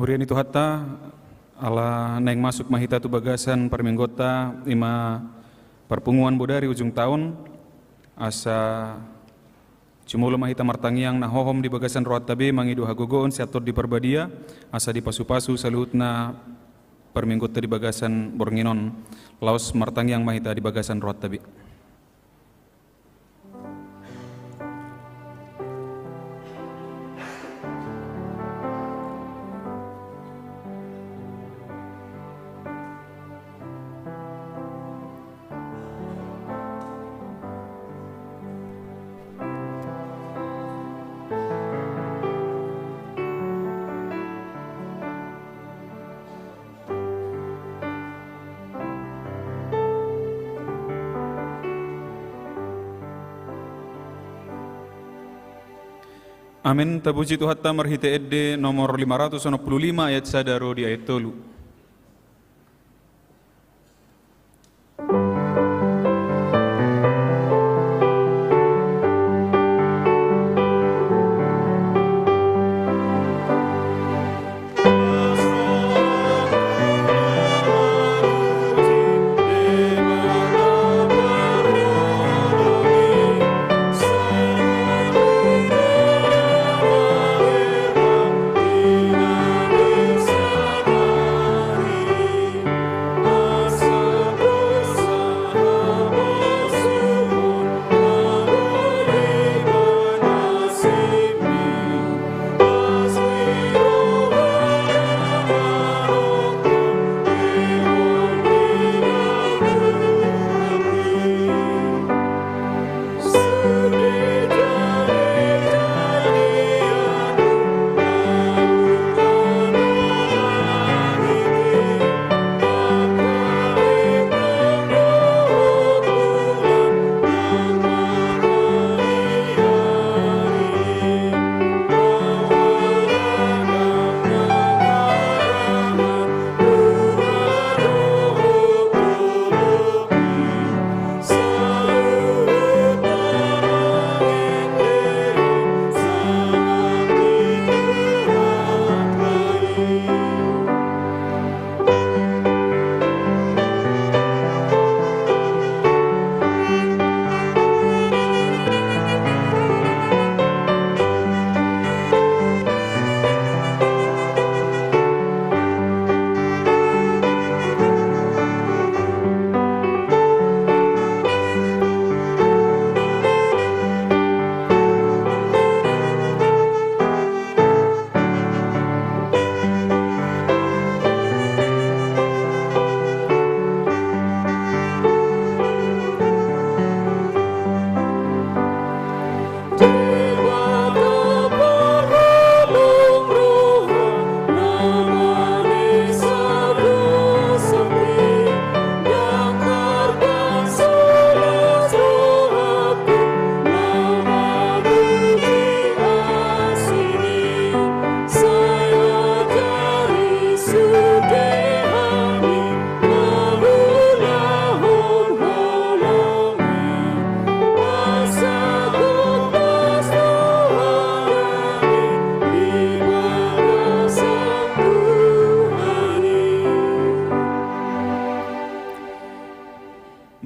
Hurian itu hatta ala naing masuk mahita tu bagasan perminggota ima perpunguan bodari ujung tahun asa cumulo mahita martangiang na hohom di bagasan roat tabe mangidu hagogoon siatot di perbadia asa di pasu-pasu saluhutna perminggota di bagasan bornginon laos martangiang mahita di bagasan roat tabe. Amin. Tapuji tu hatta marhite edde nomor 565 ayat sadaro di ayat 3.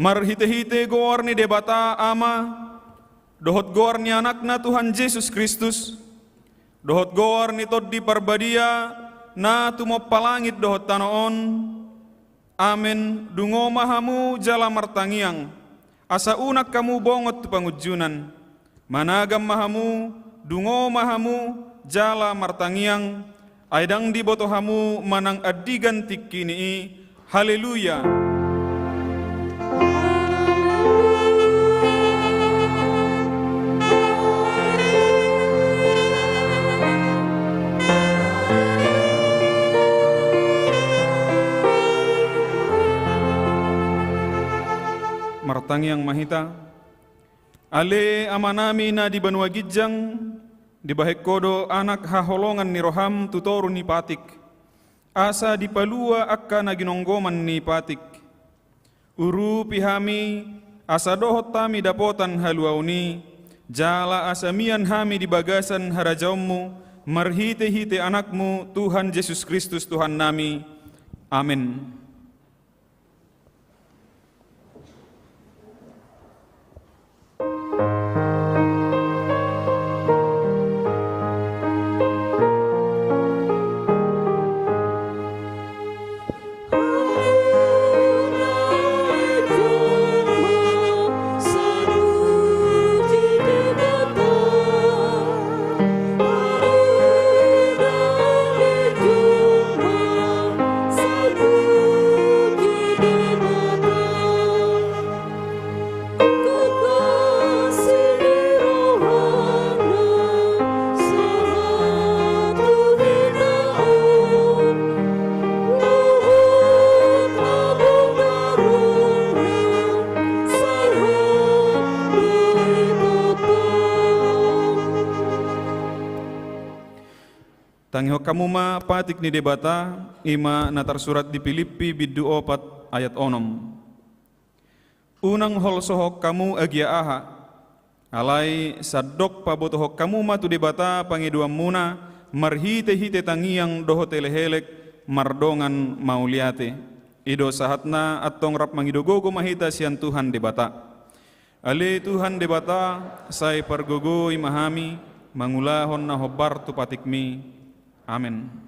Marhite-hite goor ni debata ama, dohot goor ni anakna Tuhan Yesus Kristus, dohot goor ni tod di parbadia na tumopalangit dohot tanoon. Amen. Dungo mahamu jala martangiang, asa unak kamu bongot tu pangujunan. Managam mahamu, dungo mahamu jala martangiang, aidang di botohamu manang adigan tikkini. Haleluya. Martangiang mahita, ale amanami na di Banua Gijang, di bahek kodo anak haholongan ni roham tutoru ni patik, asa di palua akka na ginonggoman ni patik. Uru pihami asa dohot tami dapotan haluauni, jala asamian hami di bagasan harajaumu, marhite-hite anakmu Tuhan Yesus Kristus Tuhan nami. Amin. Tangihok kamu ma patik ni debata ima natar surat di Filipi bidu 4 ayat 6. Unang hol sohok kamu agia aha. Alai sadok pabotohok kamu ma tu debata pangiduam muna marhite-hite tangiang doho telehelek mardongan mauliate. Ido sahatna atong rap mangidogogo mahita sian Tuhan debata. Ale Tuhan debata say pargogo imahami mangulahon na hobar tu patikmi. Amin.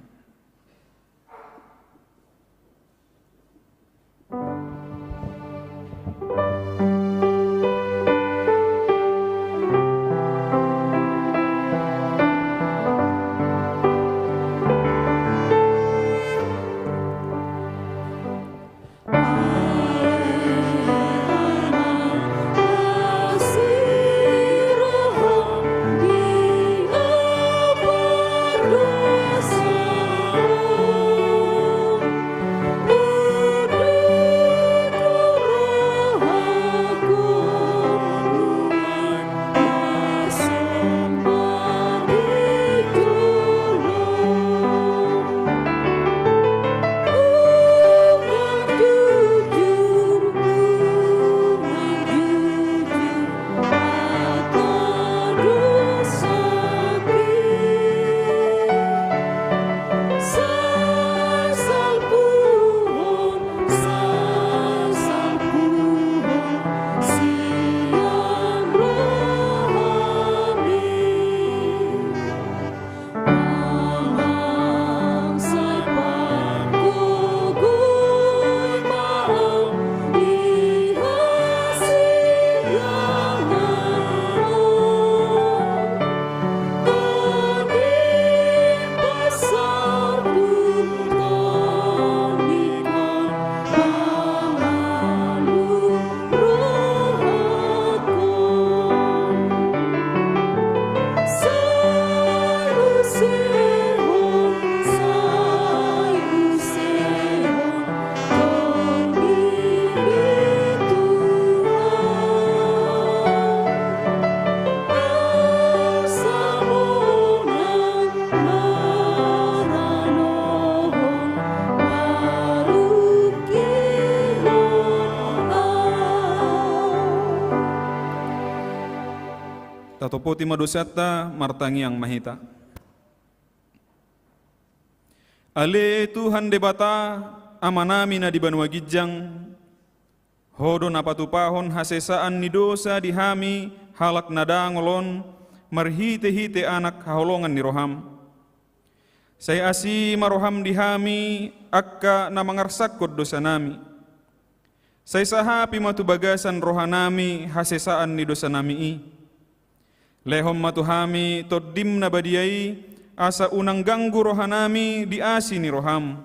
Tatopoti madosata martangi yang mahita. Ale Tuhan debata amanami na di banua gijang hodo napatupahon hasesaan ni dosa dihami halak nadangolon marhite-hite anak haholongan ni roham. Saya asi maroham dihami akka na mangarsakot dosa nami. Saya sahapi matu bagasan rohanami hasesaan ni dosa nami i. Lehom matuhami toddim na badiai asa unang ganggu rohanami di asi ni roham.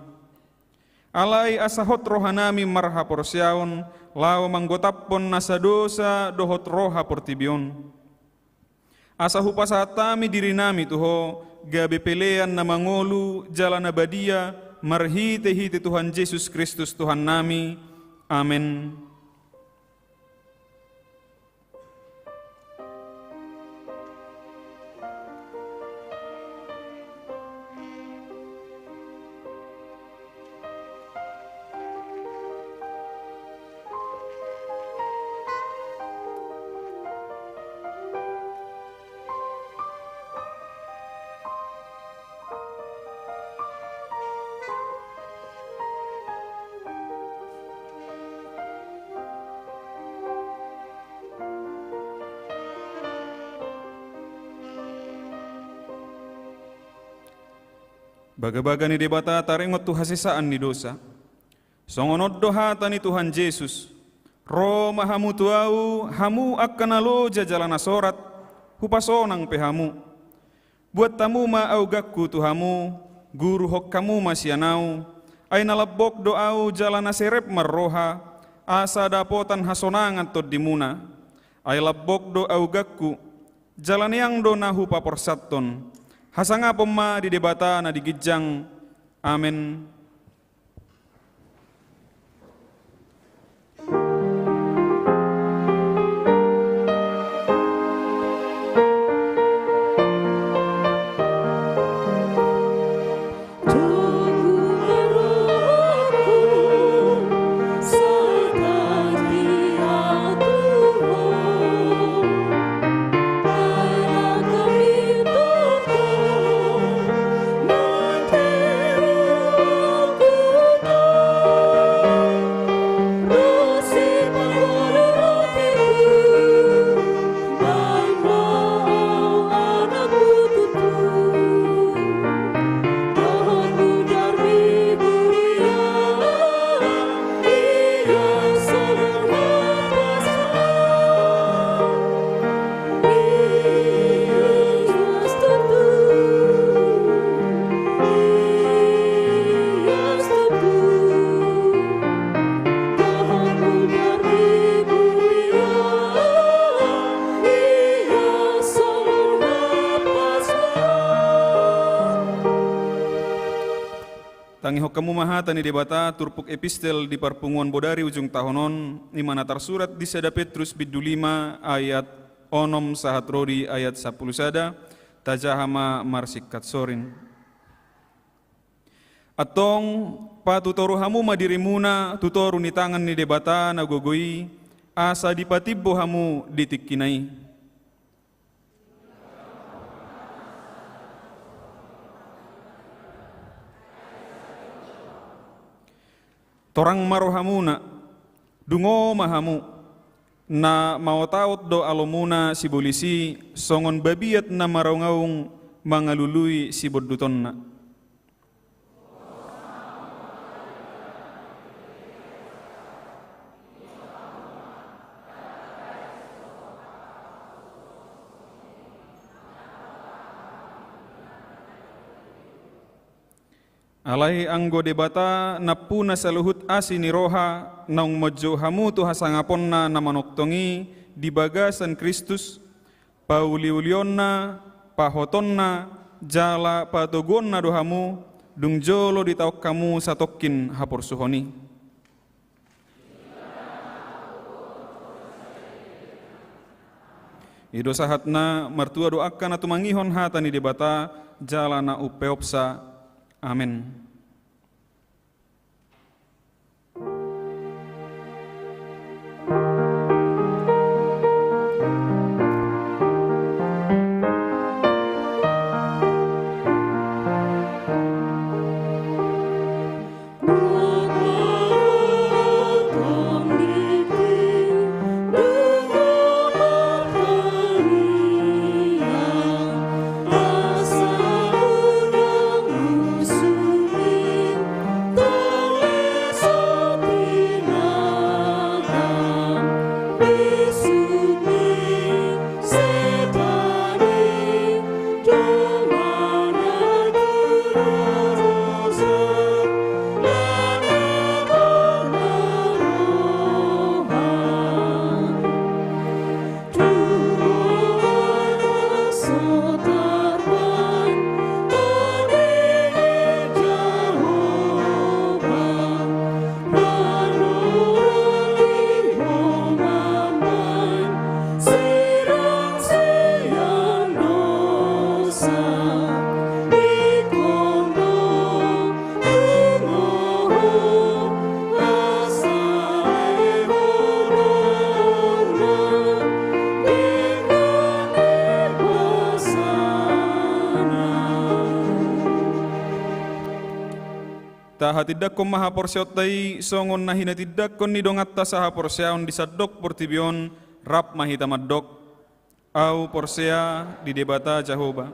Alai asa hot rohanami marha porsyaon lao manggotapon nasa dosa dohot roha portibion. Asa hupasatami diri nami tuho gabe pelean na mangolu jalan abadia marhite-hite Tuhan Yesus Kristus Tuhan nami. Amin. Baga-baga ni debata tarengot tu hasisaan ni dosa. Songonod dohata ni Tuhan Yesus. Roma hamu tuau, hamu akan aloja jalan asorat, hupasonang pehamu. Buat tamu ma au gakku tuhamu, guru hok kamu masyanau, ay nalabok doau jalan aserep marroha, asa dapotan hasonangan tod dimuna, ay labok doau gakku, jalan yang do nahu paporsaton, hasanga pemma di debata na digijang, amin. Tangihok kamu mahata ni debata turpuk epistel di perpunguan bodari ujung tahonon ni mana tersurat di sada Petrus bidu 5 ayat onom sahat rodi ayat 10 sada tajahama marsikat sorin. Atong patutoru hamu madirimuna tutoru ni tangan ni debata na gogoi asa dipatibbo hamu ditikkinai. Torang marohamuna, dungo mahamu, na maotaot do alomuna si bolisi, songon babiat na marongaung mangalului si bodutonna. Alai anggo debata napuna saluhut asini roha naung mojo hamu tu hasangaponna na manoktongi di bagasan Kristus pauliulionna pahotonna jala patogonna dohamu dung jolo ditaok kamu satokin hapor suhoni. Ido sahatna martua doakan atu mangihon hata ni debata jala na upeopsa. Amin. Tahatidak ko mahaporsyot tay songon na hinatidak ko ni dongat ta sa haporsyaon di sadok portibion rap mahitamadok au porsya di debata Jehovah.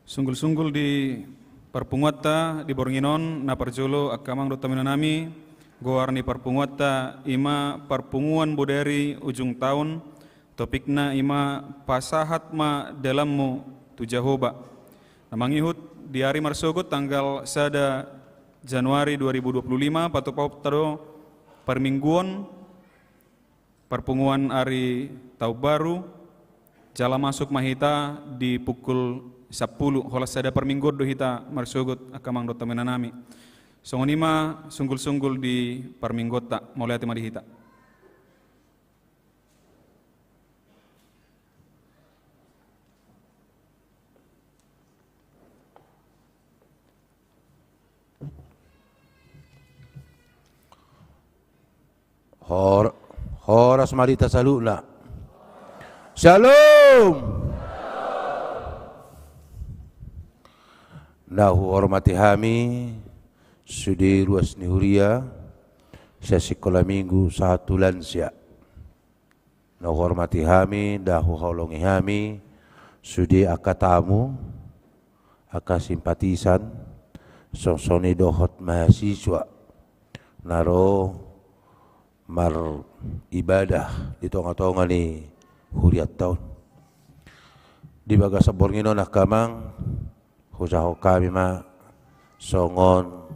Sunggul-sunggul di perpunguatta di Bornginon na parjolo akamang dota minanami goarni perpunguatta ima perpunguan boderi ujung tahun topikna ima pasahat ma dalammu tu Jehoba. Namangihut di hari marsogot tanggal 1 Januari 2025 patupau tado permingguan perpunguan hari Tahun Baru jala masuk mahita di pukul 10 holas sada perminggu do hita marsugut akamang dota menanami. Songonima sunggul-sunggul di perminggota mulai ati madihita. Horas marita salula. Shalom. Nahu hormati hami sudi ruas nihuria sesi sekolah minggu satu lansia. Nahu hormati hami dahu haulongi hami sudi akatamu aka simpatisan songsoni dohot mahasiswa naro mar ibadah di tonga-tonga ni huriat tahun di bagasa Borngino nak kamang husaho kami ma songon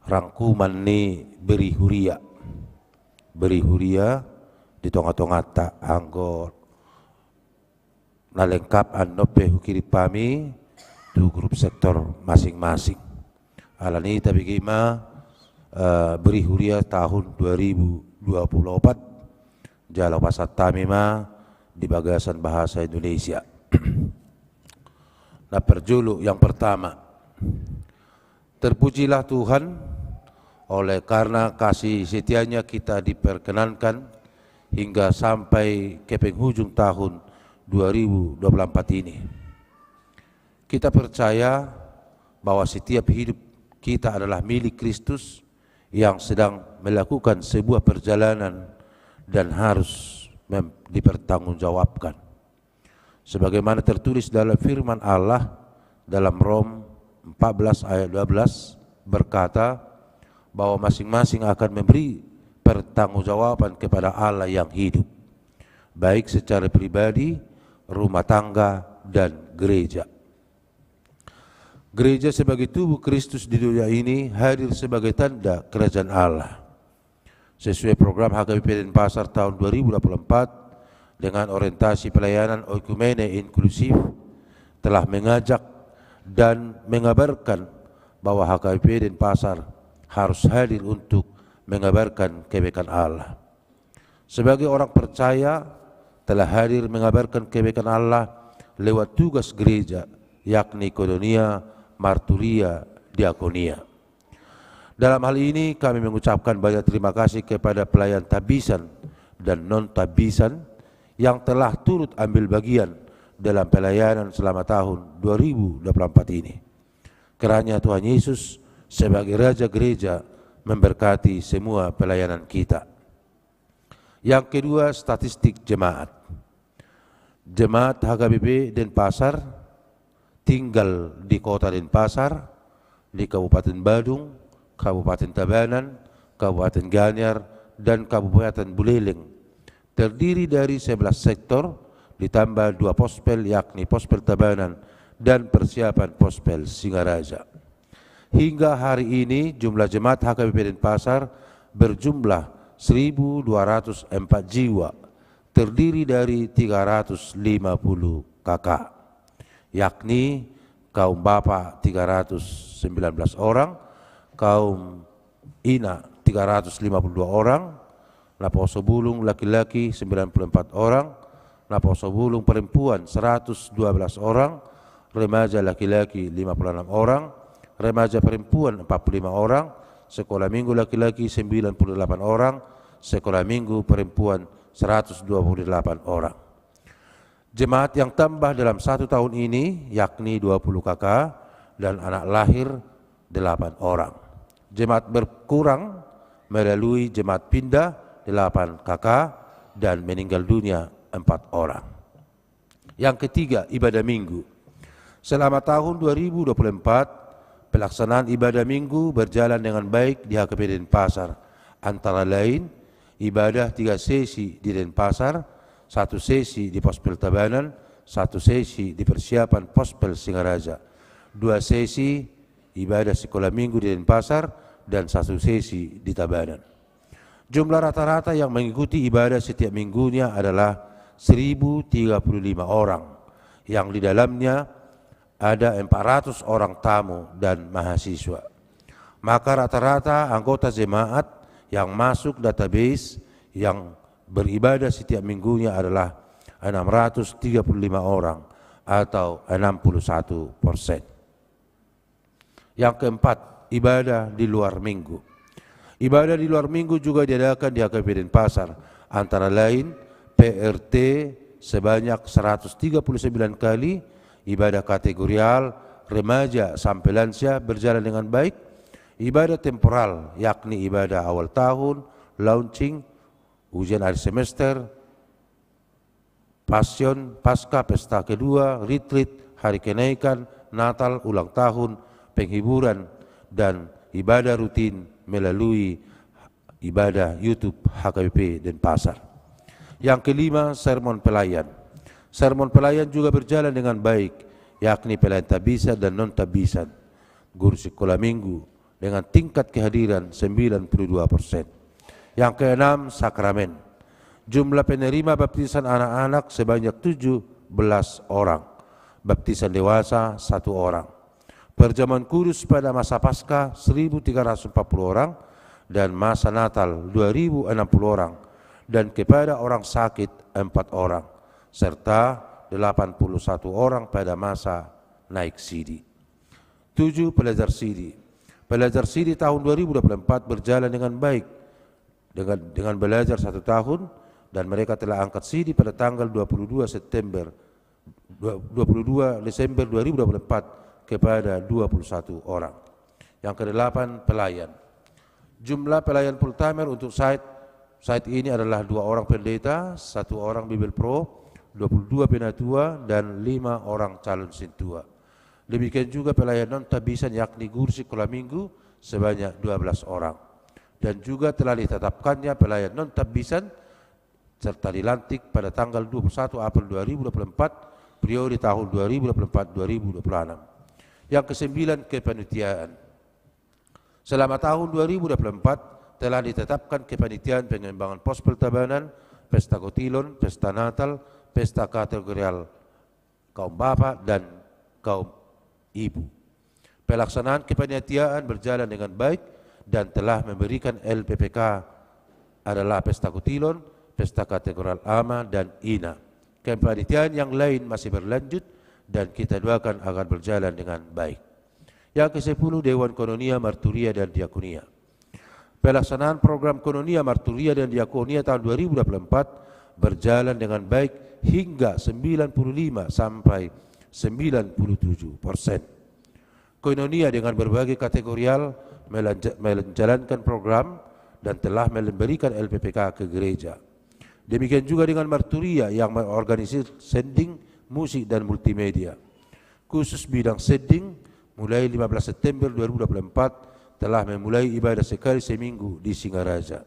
rangkuman ni beri huria di tonga-tonga ta anggo na lengkap anope hukiri pami tu grup sektor masing-masing alani tabi kima beri huria tahun 2024 jalo pasat tamima di bagasan bahasa Indonesia. Nah perjulu yang pertama, terpujilah Tuhan oleh karena kasih setianya kita diperkenankan hingga sampai ke penghujung tahun 2024 ini. Kita percaya bahwa setiap hidup kita adalah milik Kristus yang sedang melakukan sebuah perjalanan dan harus dipertanggungjawabkan. Sebagaimana tertulis dalam firman Allah dalam Rom 14 ayat 12 berkata bahwa masing-masing akan memberi pertanggungjawaban kepada Allah yang hidup, baik secara pribadi, rumah tangga, dan gereja. Gereja sebagai tubuh Kristus di dunia ini hadir sebagai tanda kerajaan Allah. Sesuai program HKBP Denpasar tahun 2024 dengan orientasi pelayanan oikumene inklusif telah mengajak dan mengabarkan bahwa HKBP Denpasar harus hadir untuk mengabarkan kebaikan Allah. Sebagai orang percaya telah hadir mengabarkan kebaikan Allah lewat tugas gereja yakni koinonia, marturia, diakonia. Dalam hal ini kami mengucapkan banyak terima kasih kepada pelayan tabisan dan non-tabisan yang telah turut ambil bagian dalam pelayanan selama tahun 2024 ini. Kiranya Tuhan Yesus sebagai Raja Gereja memberkati semua pelayanan kita. Yang kedua, statistik jemaat. Jemaat HKBP Denpasar tinggal di kota Denpasar, di Kabupaten Badung, Kabupaten Tabanan, Kabupaten Gianyar, dan Kabupaten Buleleng. Terdiri dari 11 sektor ditambah 2 pospel yakni pospel Tabanan dan persiapan pospel Singaraja. Hingga hari ini jumlah jemaat HKBP Denpasar berjumlah 1.204 jiwa, terdiri dari 350 kakak, yakni kaum bapak 319 orang, kaum ina 352 orang, Laposo Bulung laki-laki 94 orang, Laposo Bulung perempuan 112 orang, remaja laki-laki 56 orang, remaja perempuan 45 orang, sekolah minggu laki-laki 98 orang, sekolah minggu perempuan 128 orang. Jemaat yang tambah dalam 1 tahun ini yakni 20 kakak dan anak lahir 8 orang. Jemaat berkurang melalui jemaat pindah 8 kakak dan meninggal dunia 4 orang. Yang ketiga, ibadah minggu. Selama tahun 2024, pelaksanaan ibadah minggu berjalan dengan baik di HKP Denpasar. Antara lain, ibadah 3 sesi di Denpasar, 1 sesi di Pospel Tabanan, 1 sesi di persiapan Pospel Singaraja, 2 sesi ibadah sekolah minggu di Denpasar, dan 1 sesi di Tabanan. Jumlah rata-rata yang mengikuti ibadah setiap minggunya adalah 1.035 orang, yang di dalamnya ada 400 orang tamu dan mahasiswa. Maka rata-rata anggota jemaat yang masuk database yang beribadah setiap minggunya adalah 635 orang atau 61%. Yang keempat, ibadah di luar minggu. Ibadah di luar minggu juga diadakan di HKP Denpasar, antara lain PRT sebanyak 139 kali, ibadah kategorial, remaja sampai lansia berjalan dengan baik, ibadah temporal yakni ibadah awal tahun, launching, ujian akhir semester, passion, pasca, pesta kedua, retreat, hari kenaikan, Natal, ulang tahun, penghiburan, dan ibadah rutin melalui ibadah YouTube HKBP Denpasar. Yang kelima, sermon pelayan. Sermon pelayan juga berjalan dengan baik, yakni pelayan tabisan dan non-tabisan, guru sekolah minggu dengan tingkat kehadiran 92%. Yang keenam, sakramen. Jumlah penerima baptisan anak-anak sebanyak 17 orang, baptisan dewasa 1 orang. Perjamuan kudus pada masa Paskah 1.340 orang dan masa Natal 2.060 orang, dan kepada orang sakit 4 orang, serta 81 orang pada masa naik sidi. 7. Pelajar sidi. Pelajar sidi tahun 2024 berjalan dengan baik dengan belajar 1 tahun, dan mereka telah angkat sidi pada tanggal 22 Desember 2024 kepada 21 orang. Yang kedelapan, pelayan. Jumlah pelayan full-timer untuk site ini adalah 2 orang pendeta, 1 orang Bibel Pro, 22 penatua, dan 5 orang calon sintua. Demikian juga pelayan non-tabisan yakni guru sekolah minggu sebanyak 12 orang. Dan juga telah ditetapkannya pelayan non-tabisan serta dilantik pada tanggal 21 April 2024, periode tahun 2024-2026. Yang kesembilan, kepanitiaan. Selama tahun 2024 telah ditetapkan kepanitiaan pengembangan Pospel Tabanan, Pesta Kotilon, Pesta Natal, Pesta Kategorial kaum bapak dan kaum ibu. Pelaksanaan kepanitiaan berjalan dengan baik dan telah memberikan LPPK adalah Pesta Kotilon, Pesta Kategorial Ama, dan Ina. Kepanitiaan yang lain masih berlanjut dan kita doakan agar berjalan dengan baik. Yang ke-10, Dewan Kononia, Marturia, dan Diakonia. Pelaksanaan program Kononia, Marturia, dan Diakonia tahun 2024 berjalan dengan baik hingga 95 sampai 97%. Kononia dengan berbagai kategorial menjalankan program dan telah memberikan LPPK ke gereja. Demikian juga dengan Marturia yang mengorganisir sending, musik, dan multimedia. Khusus bidang sending, mulai 15 September 2024 telah memulai ibadah sekali seminggu di Singaraja.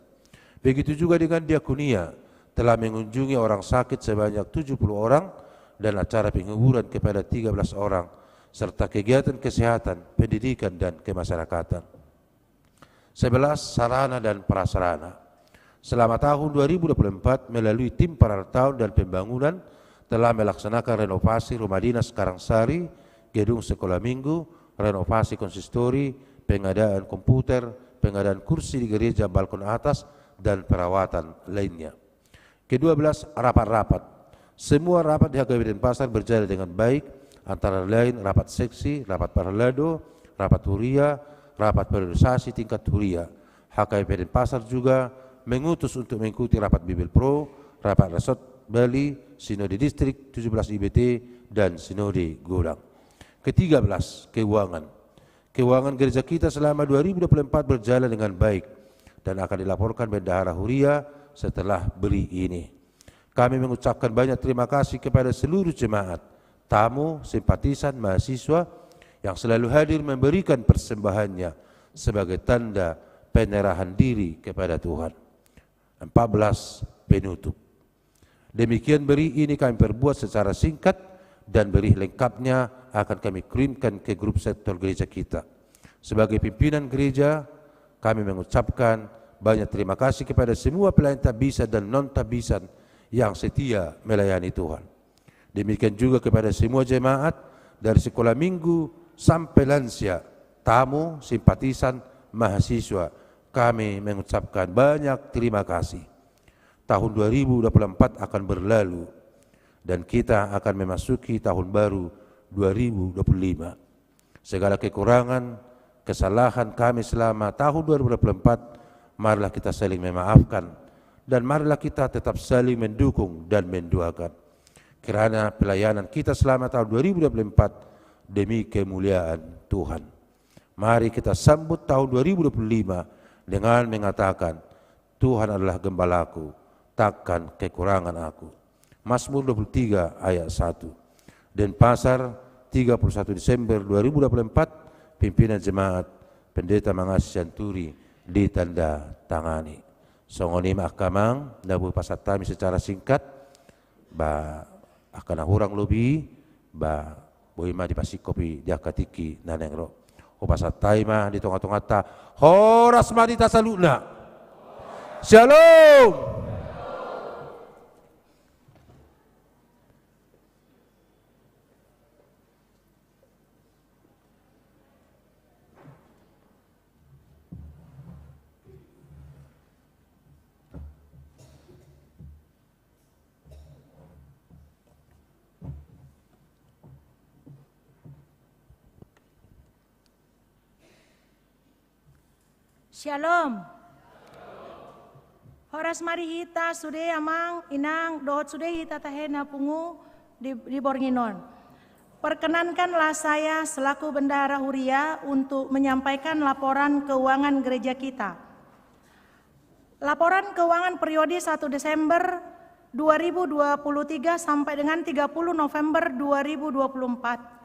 Begitu juga dengan Diakonia, telah mengunjungi orang sakit sebanyak 70 orang dan acara penghiburan kepada 13 orang, serta kegiatan kesehatan, pendidikan, dan kemasyarakatan. 11. Sarana dan prasarana. Selama tahun 2024 melalui tim parar tahun dan pembangunan telah melaksanakan renovasi rumah dinas Karangsari, gedung sekolah minggu, renovasi konsistori, pengadaan komputer, pengadaan kursi di gereja balkon atas, dan perawatan lainnya. Ke-12, rapat-rapat. Semua rapat di HKBP Denpasar berjalan dengan baik, antara lain rapat seksi, rapat parlado, rapat huria, rapat priorisasi tingkat huria. HKBP Denpasar juga mengutus untuk mengikuti rapat Bibel Pro, rapat resort Bali, Sinode Distrik 17 IBT, dan Sinode Godang. Ke-13, keuangan. Keuangan gereja kita selama 2024 berjalan dengan baik dan akan dilaporkan Bendahara Huria setelah beli ini. Kami mengucapkan banyak terima kasih kepada seluruh jemaat, tamu, simpatisan, mahasiswa yang selalu hadir memberikan persembahannya sebagai tanda penyerahan diri kepada Tuhan. 14. Penutup. Demikian beri ini kami perbuat secara singkat dan beri lengkapnya akan kami kirimkan ke grup sektor gereja kita. Sebagai pimpinan gereja, kami mengucapkan banyak terima kasih kepada semua pelayan tabisan dan non-tabisan yang setia melayani Tuhan. Demikian juga kepada semua jemaat dari sekolah minggu sampai lansia, tamu, simpatisan, mahasiswa, kami mengucapkan banyak terima kasih. Tahun 2024 akan berlalu dan kita akan memasuki tahun baru 2025. Segala kekurangan, kesalahan kami selama tahun 2024, marilah kita saling memaafkan dan marilah kita tetap saling mendukung dan mendoakan. Kiranya pelayanan kita selama tahun 2024 demi kemuliaan Tuhan. Mari kita sambut tahun 2025 dengan mengatakan, Tuhan adalah gembalaku, takkan kekurangan aku. Mazmur 23 ayat 1. Denpasar 31 Desember 2024, pimpinan jemaat Pendeta Mangasi Santuri ditanda tangani. Songoni mahkamang nabu pasatami secara singkat ba akan hurang lebih ba boima dipasikopi diakatiki nanengro. O pasatay mah di tengah-tengah ta horas madita saluna. Shalom. Shalom. Horas mari hita sude amang inang dohot sude hita tahena pungu di Bornginon. Perkenankanlah saya selaku Bendahara Huria untuk menyampaikan laporan keuangan gereja kita. Laporan keuangan periode 1 Desember 2023 sampai dengan 30 November 2024.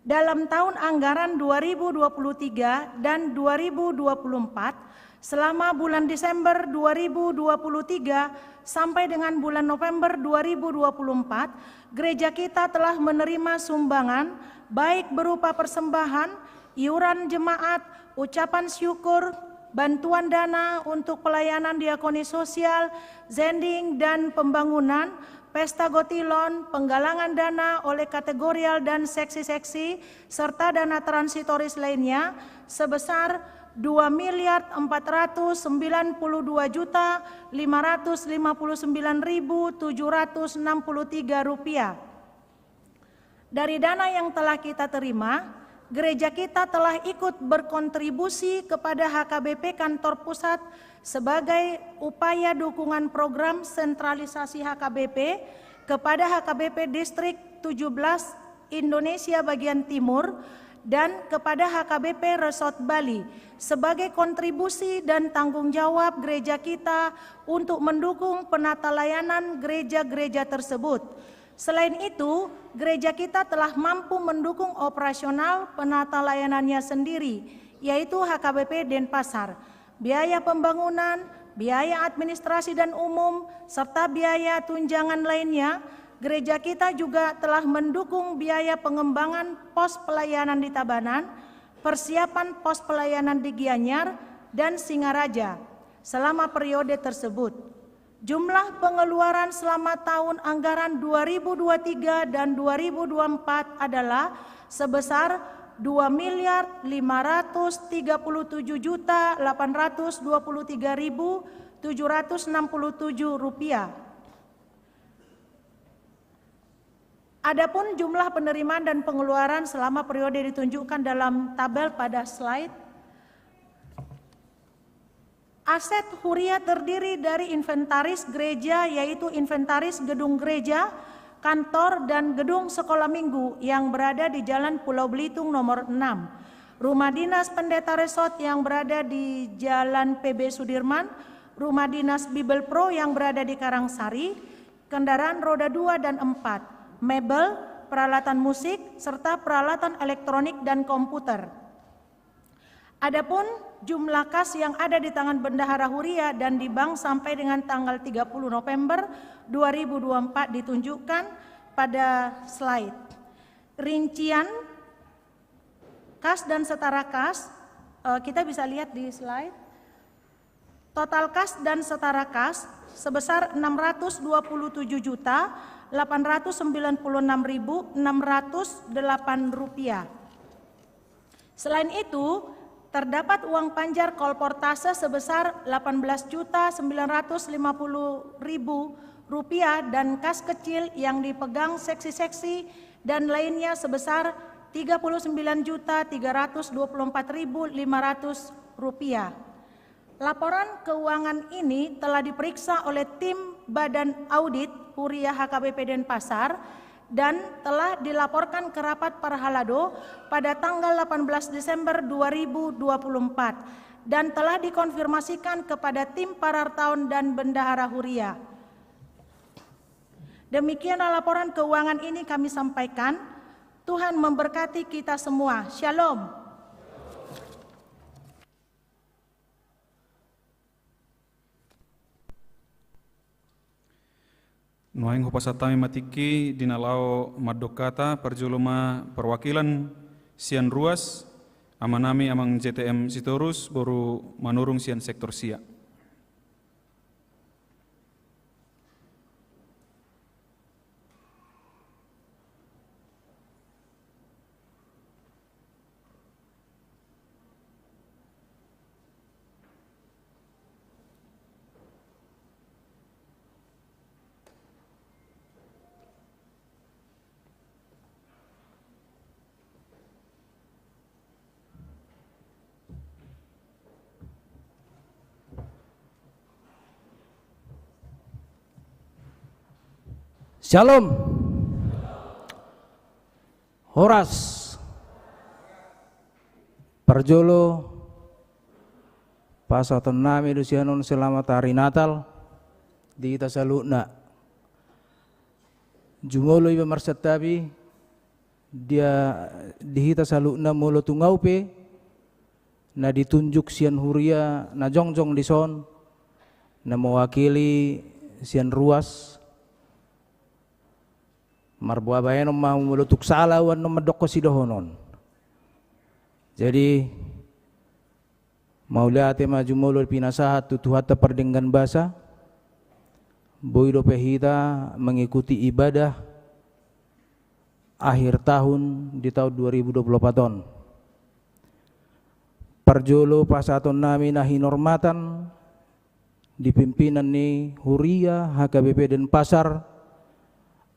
Dalam tahun anggaran 2023 dan 2024, selama bulan Desember 2023 sampai dengan bulan November 2024, gereja kita telah menerima sumbangan baik berupa persembahan, iuran jemaat, ucapan syukur, bantuan dana untuk pelayanan diakoni sosial, zending dan pembangunan, pesta gotilon, penggalangan dana oleh kategorial dan seksi-seksi, serta dana transitoris lainnya sebesar Rp2.492.559.763. Dari dana yang telah kita terima, gereja kita telah ikut berkontribusi kepada HKBP Kantor Pusat sebagai upaya dukungan program sentralisasi HKBP kepada HKBP Distrik 17 Indonesia bagian Timur dan kepada HKBP Resort Bali sebagai kontribusi dan tanggung jawab gereja kita untuk mendukung penata layanan gereja-gereja tersebut. Selain itu, gereja kita telah mampu mendukung operasional penata layanannya sendiri, yaitu HKBP Denpasar, biaya pembangunan, biaya administrasi dan umum, serta biaya tunjangan lainnya. Gereja kita juga telah mendukung biaya pengembangan pos pelayanan di Tabanan, persiapan pos pelayanan di Gianyar dan Singaraja selama periode tersebut. Jumlah pengeluaran selama tahun anggaran 2023 dan 2024 adalah sebesar Rp2.537.823.767. Adapun jumlah penerimaan dan pengeluaran selama periode ditunjukkan dalam tabel pada slide. Aset Huria terdiri dari inventaris gereja, yaitu inventaris gedung gereja, kantor, dan gedung sekolah minggu yang berada di Jalan Pulau Belitung nomor 6. Rumah dinas pendeta resort yang berada di Jalan PB Sudirman, rumah dinas Bible Pro yang berada di Karangsari, kendaraan roda 2 dan 4, mebel, peralatan musik, serta peralatan elektronik dan komputer. Adapun jumlah kas yang ada di tangan Bendahara Huria dan di bank sampai dengan tanggal 30 November 2024 ditunjukkan pada slide. Rincian kas dan setara kas, kita bisa lihat di slide. Total kas dan setara kas sebesar 627.896.608 rupiah. Selain itu, terdapat uang panjar kolportase sebesar 18.950.000 rupiah dan kas kecil yang dipegang seksi-seksi dan lainnya sebesar 39.324.500 rupiah. Laporan keuangan ini telah diperiksa oleh tim Badan Audit Huria HKBP Denpasar dan telah dilaporkan ke Rapat Parhalado pada tanggal 18 Desember 2024 dan telah dikonfirmasikan kepada tim Parartaon dan Bendahara Huria. Demikianlah laporan keuangan ini kami sampaikan. Tuhan memberkati kita semua. Shalom. Nuaing hupasatami matiki dinalao madokata perjuluma perwakilan sian ruas amanami amang JTM Sitorus baru manurung sian sektor sia. Shalom. Horas. Parjolo. Pasatan nami dusianon selamat hari Natal. Di kita salutna. Jumolo iba marsatabi. Dia dihita salutna molo tungaupe. Na ditunjuk sian Huria na jongjong di son. Na mewakili sian ruas. Marbuah bayan mau melutuk salawan no medok ko sidohonon. Jadi mau lihat maju mulul pinasahat tutuhat perdenggan basa. Boydo pehita mengikuti ibadah akhir tahun di tahun 2024. Parjolo pasaton nami nahi normatan di pimpinan ni Huria HKBP Denpasar.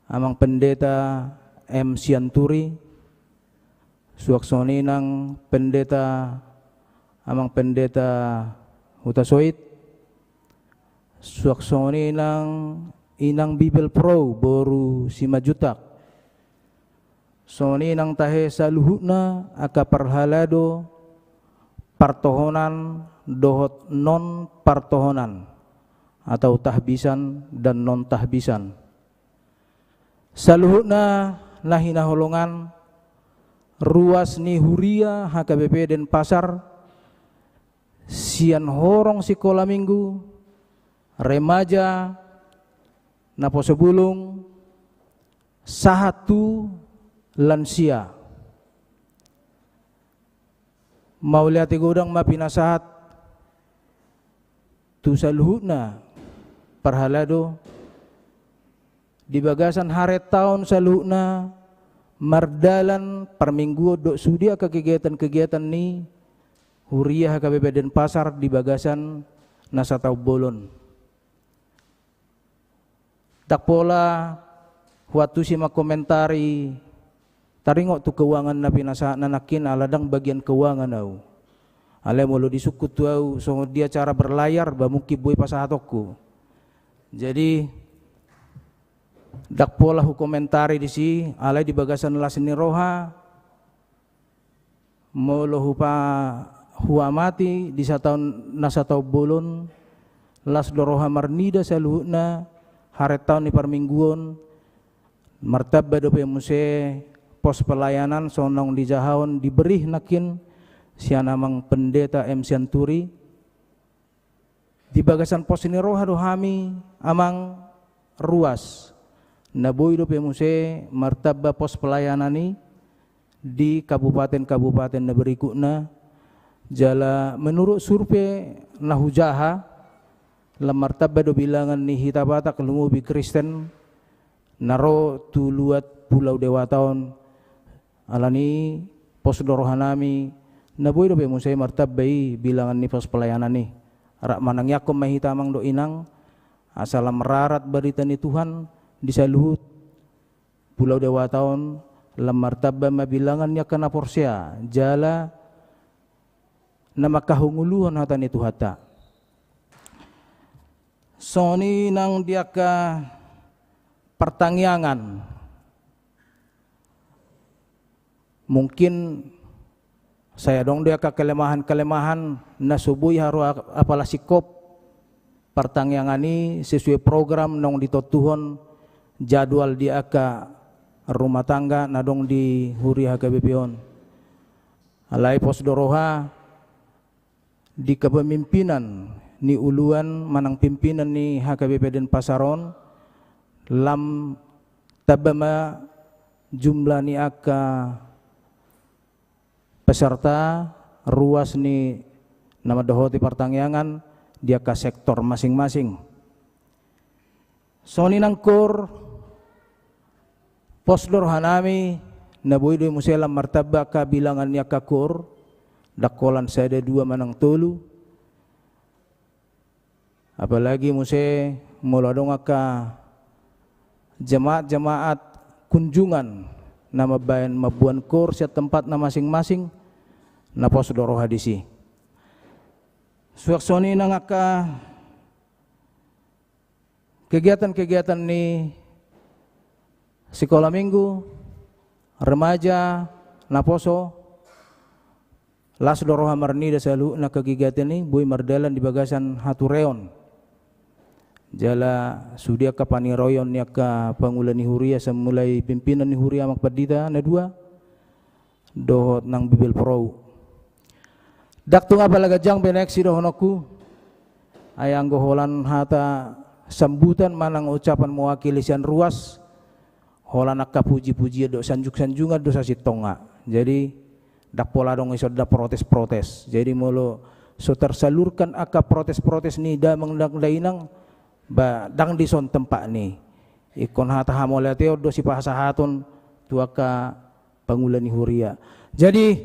Amang pendeta M. Sianturi, suaksoni nang pendeta amang pendeta Hutasoit, suaksoni nang inang Bibel Pro boru Simajutak, soni nang tahe saluhutna aka parhalado partohonan dohot non partohonan atau tahbisan dan non tahbisan. Saluhutna lahina holongan ruas ni Huria HKBP Denpasar sian horong sekolah minggu remaja napo sebulung sahatu lansia mau lihat godang mapinasahat tu saluhutna parhalado di bagasan haret tahun saluna mardalan perminggu dok sudia ke kegiatan-kegiatan ni Huria HKBP Denpasar di bagasan nasatau bolon. Tak pola waktu sima komentari taringok tu keuangan na pinasa nanakin aladang bagian keuangan au. Ale mulu disukut au so dia cara berlayar bamuki boy pasahatokku. Jadi dak pola komentari di si alai di bagasan lasini roha molo hupa huamati di satahun nasatau bolon las doroha marnida saluhna haret tahun ni parmingguon martabba do muse pos pelayanan sonong di Jahaon diberi nakin sian amang pendeta M. Sianturi di bagasan pos ini roha do hami amang ruas naboy do muse martabba pos pelayanan ni di kabupaten-kabupaten na berikutna jala menurut survei nahujaha la martabba do bilangan ni hitabata kelumubi Kristen naro tuluat Pulau Dewataon alani pos dorohanami naboy do muse martabbai bilangan ni pos pelayanan ni rak manang yakom mahitamang do inang asala merarat berita ni Tuhan di saluhut Pulau Dewataon lam martabba mabilangan nya kana porsia jala na makahunguluhan hata ni Tuhata soni nang dia ka pertangyangan mungkin saya dong dia ka kelemahan-kelemahan na subuhi haru apala sikop pertangyangan ini sesuai program nong ditotuhon jadwal dia ka rumah tangga nadong di huri HKBP-on alai pos doroha di kepemimpinan ni uluan manang pimpinan ni HKBP Denpasaron lam tabama jumlah ni aka peserta ruas ni nama dohoti pertangyangan dia ka sektor masing-masing soni nangkur pos dorohanami naboy do muselam martabba ka bilangan ni akakur dakolan sada dua manang tolu apalagi muse muladong ka jemaat-jemaat kunjungan nama bayan mabuan kur sa tempat na masing-masing na pos doroha disi suaksoni nang ka kegiatan-kegiatan ni sekolah minggu remaja naposo las doroha marni da salu na kegiatan ni boy mardalan di bagasan hatureon jala sudia ka paniroyon nya ka pangulan ni huria semulai pimpinan ni huria mak padita na dua dohot nang bibil pro daktung apalaga jang beneksi dohonoku ayang goholan hata sambutan manang ucapan mewakili sian ruas holan akka puji-puji do sanjuk-sanjungan do sasitonga jadi dak pola dong iso da protes-protes jadi molo so tersalurkan akka protes-protes ni da mangdak dainang ba dang di son tempat ni ikon hata hamole teo do si pahasahaton tuaka pangulan ni huria jadi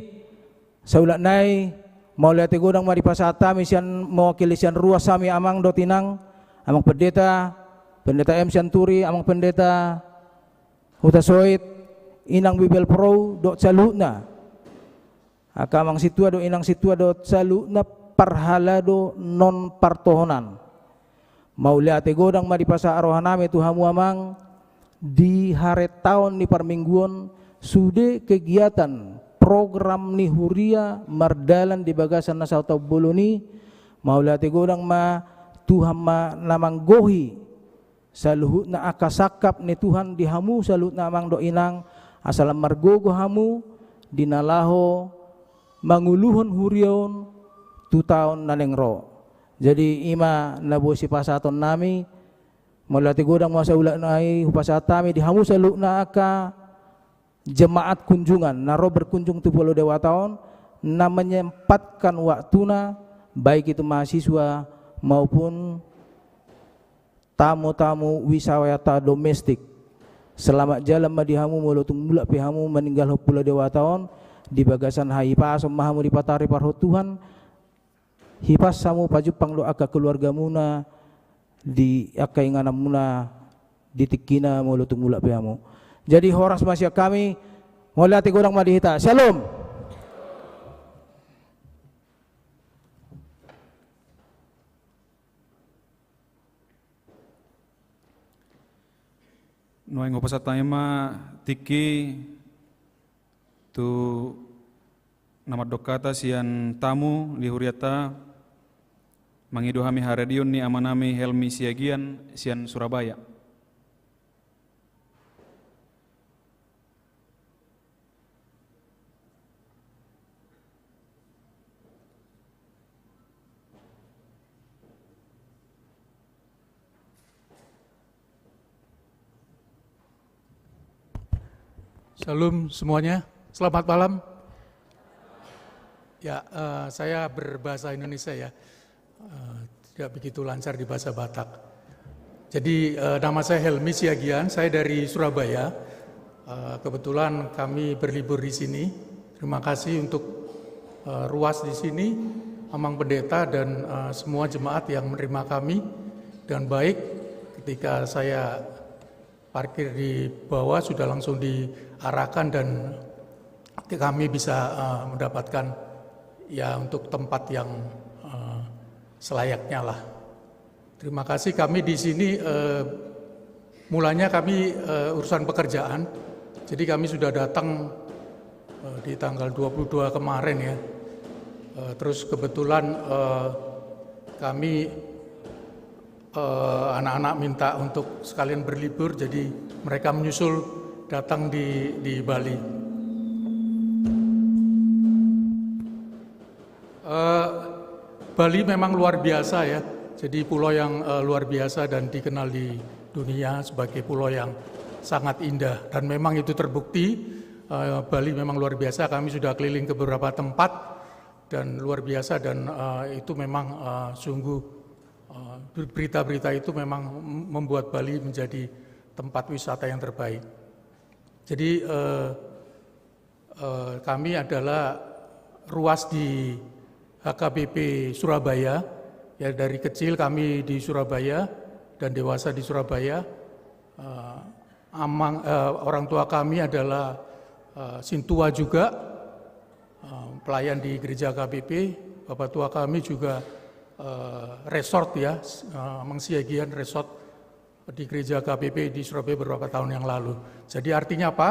saulat nai maule te godang mari pasata misian mewakili sian ruas sami amang do tinang amang pendeta M. Sianturi amang pendeta Hutasoit inang bibel pro do saluna akamang situa do inang situa do saluna parhalado non partohonan maule ate godang mari pasa arohaname tu hamu amang di hari tahun ni parmingguan sude kegiatan program ni huria mardalan di bagasan nasau tau boloni maule ate godang ma Tuhan ma namang gohi saluhut na akasakap ni Tuhan di hamu saluhut na amang do inang asalam margogo hamu dinalaho manguluhon hurion 2 tahun nanengro jadi ima nabo si pasaton nami mulati godang masa ulat nai hupasatami di hamu saluhut na aka jemaat kunjungan naro berkunjung tu Pulau Dewataon na menyempatkan waktuna baik itu mahasiswa maupun tamu-tamu wisata domestik selamat jalan madihamu mulutung mulak pihamu meninggal Pulau Dewataon di bagasan haipa mahamu di patari parhut Tuhan hipas samu pajupang do aka keluarga muna di aka ingana muna di tikina mulutung mulak pihamu jadi horas masya kami ngolati gorang madihita shalom. Noy ngopasatay ma tiki tu nama dokata sian tamu di huriata mangidohami haradion ni amanami Helmi Siagian sian Surabaya. Shalom semuanya, selamat malam. Ya, saya berbahasa Indonesia ya, tidak begitu lancar di bahasa Batak. Jadi nama saya Helmi Siagian, saya dari Surabaya. Kebetulan kami berlibur di sini. Terima kasih untuk ruas di sini, Amang Pendeta dan semua jemaat yang menerima kami dengan baik. Ketika saya parkir di bawah sudah langsung diarahkan dan kami bisa mendapatkan ya untuk tempat yang selayaknya lah. Terima kasih, kami di sini mulanya kami urusan pekerjaan, jadi kami sudah datang di tanggal 22 kemarin ya. Terus kebetulan kami anak-anak minta untuk sekalian berlibur, jadi mereka menyusul datang di Bali. Bali memang luar biasa ya. Jadi pulau yang luar biasa dan dikenal di dunia sebagai pulau yang sangat indah. Dan memang itu terbukti, Bali memang luar biasa. Kami sudah keliling ke beberapa tempat dan luar biasa dan itu memang sungguh berita-berita itu memang membuat Bali menjadi tempat wisata yang terbaik. Jadi kami adalah ruas di HKBP Surabaya. Ya, dari kecil kami di Surabaya dan dewasa di Surabaya. Orang tua kami adalah Sintua juga, pelayan di gereja HKBP. Bapak tua kami juga resort ya, Amang Siagian resort di gereja HKBP di Surabaya beberapa tahun yang lalu. Jadi artinya apa?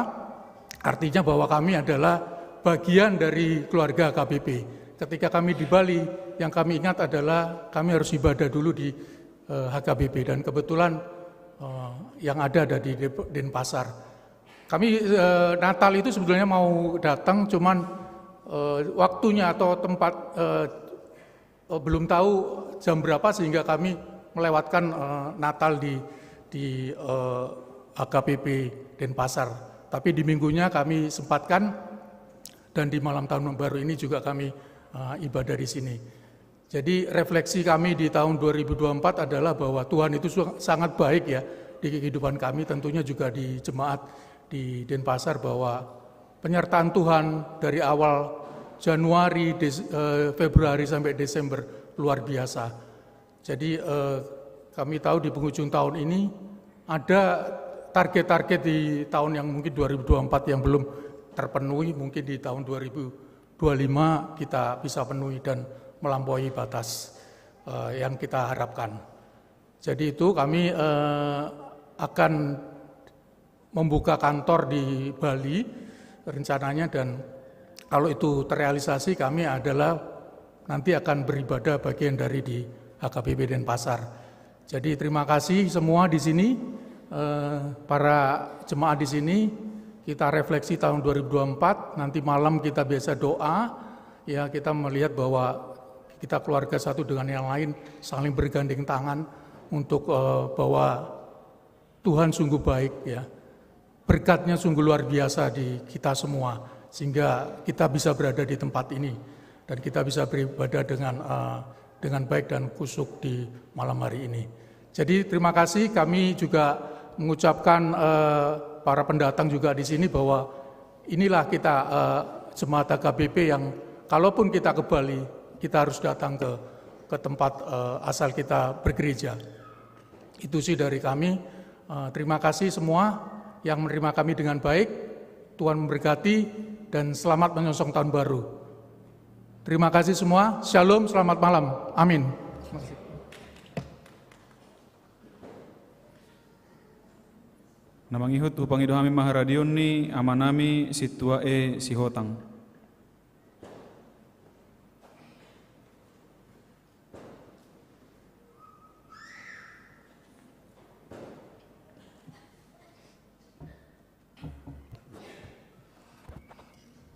Artinya bahwa kami adalah bagian dari keluarga HKBP. Ketika kami di Bali, yang kami ingat adalah kami harus ibadah dulu di HKBP dan kebetulan yang ada di Denpasar. Kami Natal itu sebetulnya mau datang, cuman waktunya atau tempat belum tahu jam berapa sehingga kami melewatkan Natal di HKBP Denpasar. Tapi di minggunya kami sempatkan dan di malam tahun baru ini juga kami ibadah di sini. Jadi refleksi kami di tahun 2024 adalah bahwa Tuhan itu sangat baik ya di kehidupan kami, tentunya juga di jemaat di Denpasar, bahwa penyertaan Tuhan dari awal Januari, Februari sampai Desember luar biasa. Jadi kami tahu di penghujung tahun ini ada target-target di tahun yang mungkin 2024 yang belum terpenuhi, mungkin di tahun 2025 kita bisa penuhi dan melampaui batas yang kita harapkan. Jadi itu kami akan membuka kantor di Bali rencananya, dan kalau itu terrealisasi kami adalah nanti akan beribadah bagian dari di HKBP Denpasar. Jadi terima kasih semua di sini, para jemaat di sini. Kita refleksi tahun 2024, nanti malam kita biasa doa, ya kita melihat bahwa kita keluarga satu dengan yang lain saling bergandeng tangan untuk bahwa Tuhan sungguh baik ya, berkatnya sungguh luar biasa di kita semua, sehingga kita bisa berada di tempat ini dan kita bisa beribadah dengan baik dan khusyuk di malam hari ini. Jadi terima kasih, kami juga mengucapkan para pendatang juga di sini bahwa inilah kita jemaat HKBP yang kalaupun kita ke Bali, kita harus datang ke tempat asal kita bergereja. Itu sih dari kami. Terima kasih semua yang menerima kami dengan baik. Tuhan memberkati dan selamat menyongsong tahun baru. Terima kasih semua. Shalom, selamat malam. Amin. Namang ihut upang idohami maharadion ni amanami situa sihotang.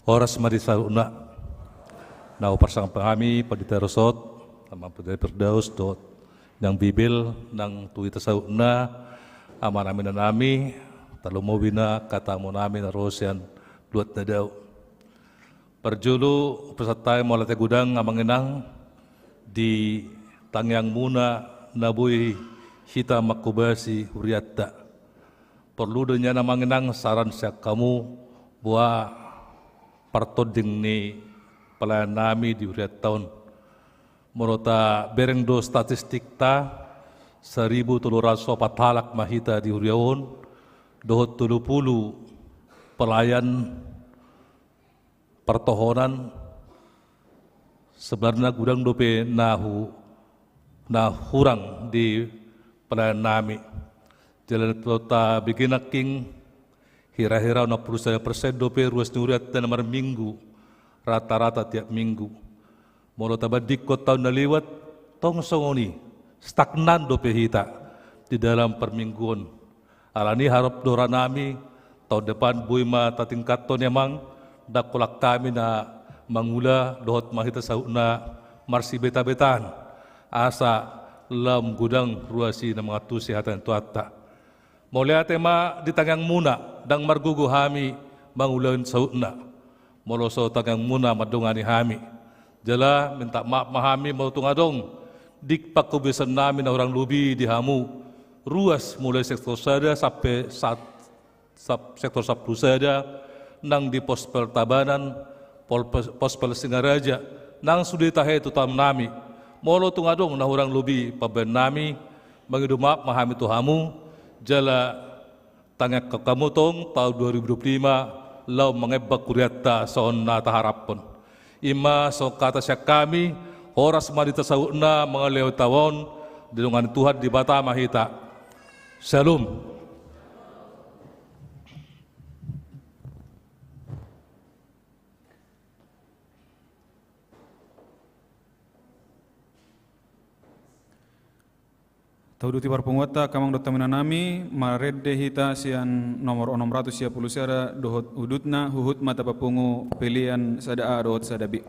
Oras marisa una na uparsang pangami Padita Rosot sama Padita Perdaus dot ng Bibil ng tuwita sa una aman amin na nami talumawina katamu namin Rosian duat na daw. Perjulu peserta mulai gudang ngamanginang di tangyang muna nabuhi hita makubasi huriatta. Perlu dunya namanginang saran siya kamu buat partoding ni pelayan nami di huriat tahun. Menurut bereng do statistik ta 1,300 patalak mahita di huriaon dohot 30 pelayan pertohonan sebenarnya gudang dope hurang di pelayan nami. Jalan tota bikin aking hira-hira na perusahaan persen dope ruas nuriat dan nomor minggu rata-rata tiap minggu. Molo tabadik ko tahun naliwat tong songoni stagnan dope hita di dalam permingguan. Alani harap dora nami tahun depan buima tatingkaton emang dakulak kami na mangula dohot mahita sauna marsi beta-betaan asa lam gudang ruasi na mga tusihatan tuata. Mula tema di tangang muna dang margugu hami mangulan sauna. Moloso tangang muna madungani hami. Jala minta maaf mahami mau tungadong dik pakubisan namin na orang lubi di hamu ruas mulai sektor sada sampai sektor 10 sada nang di pos pertabanan, pos Singaraja, nang sudi tahe tutam nami. Molo tungadong na hurang lubi paben nami, mangidumap mahami tuhamu, jala tangyak kakamutong tahun 2025, lau mengebak kuriata son na taharapon. Ima so kata siya kami, horas madita sauna mga leo tawon, dilungan Tuhan di bata mahita. Shalom. Tauduti parpunguata kamang dotamina nami maredde hita sian nomor 610 sada dohot udutna huhut mata papungu pilihan sada A dohot sada B.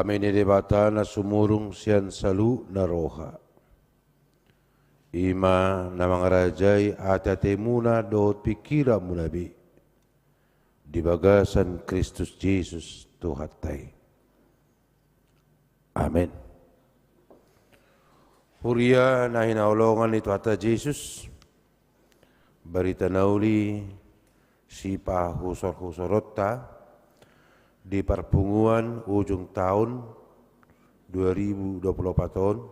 Kami ni debata na sumurong siyan salu na roha. Ima na mga rajay atate muna doot pikira munabi. Dibagasan Kristus Jesus Tuhatay. Amen. Huria na hinaulongan ito ata Jesus. Barita nauli si husor-husorota di perpunguan ujung tahun 2024 tahun.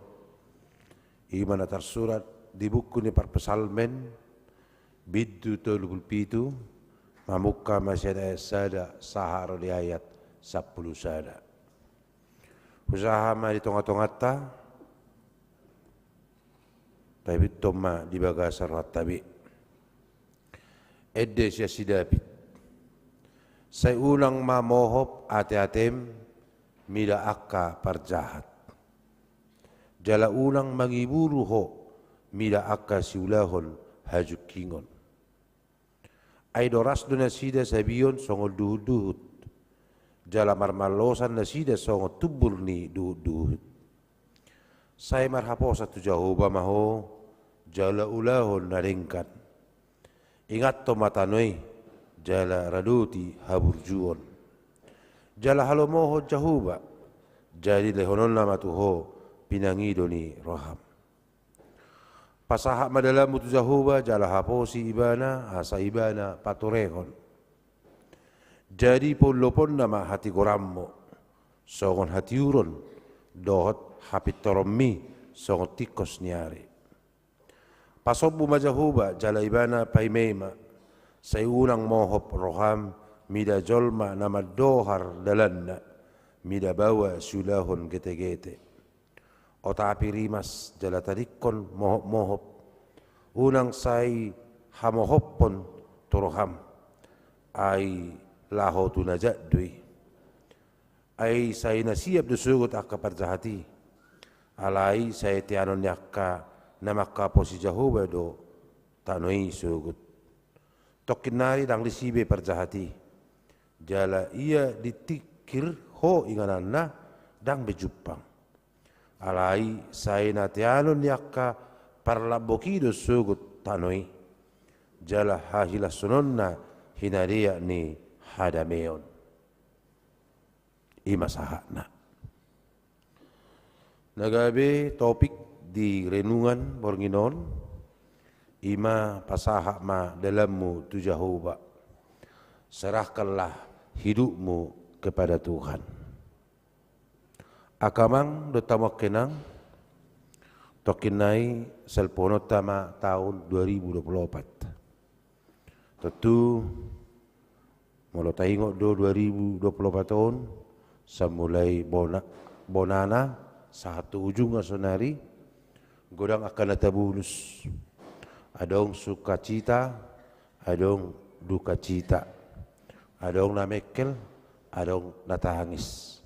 Imana tersurat di buku ni Perpesalmen bidu tolugul pitu mamuka masyada sada sahara di ayat 10 sada. Usaha ma di tonga-tongata tapi toma di bagasar tabi. Edde siya sidapit. Say ulang mamohop ate-atem mila akka parjahat. Jala ulang mangiburu ho mila akka siulahon hajukingon. Ay doras do na sida sabiyon songol duhud-duhud. Jala marmalosan na sida songol tubur ni duhud-duhud. Say marhaposa tu Jehovah maho jala ulahon naringkan. Ingat to matanoy jala raduti haburjuon. Jala halomoho Jehovah jadi lehonon nama tuho pinangido ni roham. Pasahak madalam mutu Jehovah jala haposi ibana asa ibana patorehon. Jadi polopon nama hati gorammo songon hati uron dohot hapit torommi songon tikos niari. Pasobu ma Jehovah jala ibana paimema say unang mohop roham mida jolma nama dohar dalanna mida bawa sulahon gete-gete. O tapi rimas jala tadikon mohop-mohop unang say hamohoppon toroham ay laho tunajadui ay say nasiap dusugot akka parjahati alay say tianon yakka namakka posi Jehovah do tanoi sugut tokinari dang risibe parjahati jala ia ditikir ho ingananna dang bejupang alai sai natianon yakka parlabokido sugut tanoi jala hahila sunonna hinaria ni hadameon imasahana. Nagabe topik di renungan bornginon ima pasaha ma dalammu tu Jehovah. Serahkanlah hidupmu kepada Tuhan. Akamang dotamak kenang tokinai selpono tama tahun 2024. Tentu mula taingo do 2024 tahun samulai bonana satu ujung asonari godang akan natabulus. Adong sukacita, adong duka cita, adong namekel, adong natahangis.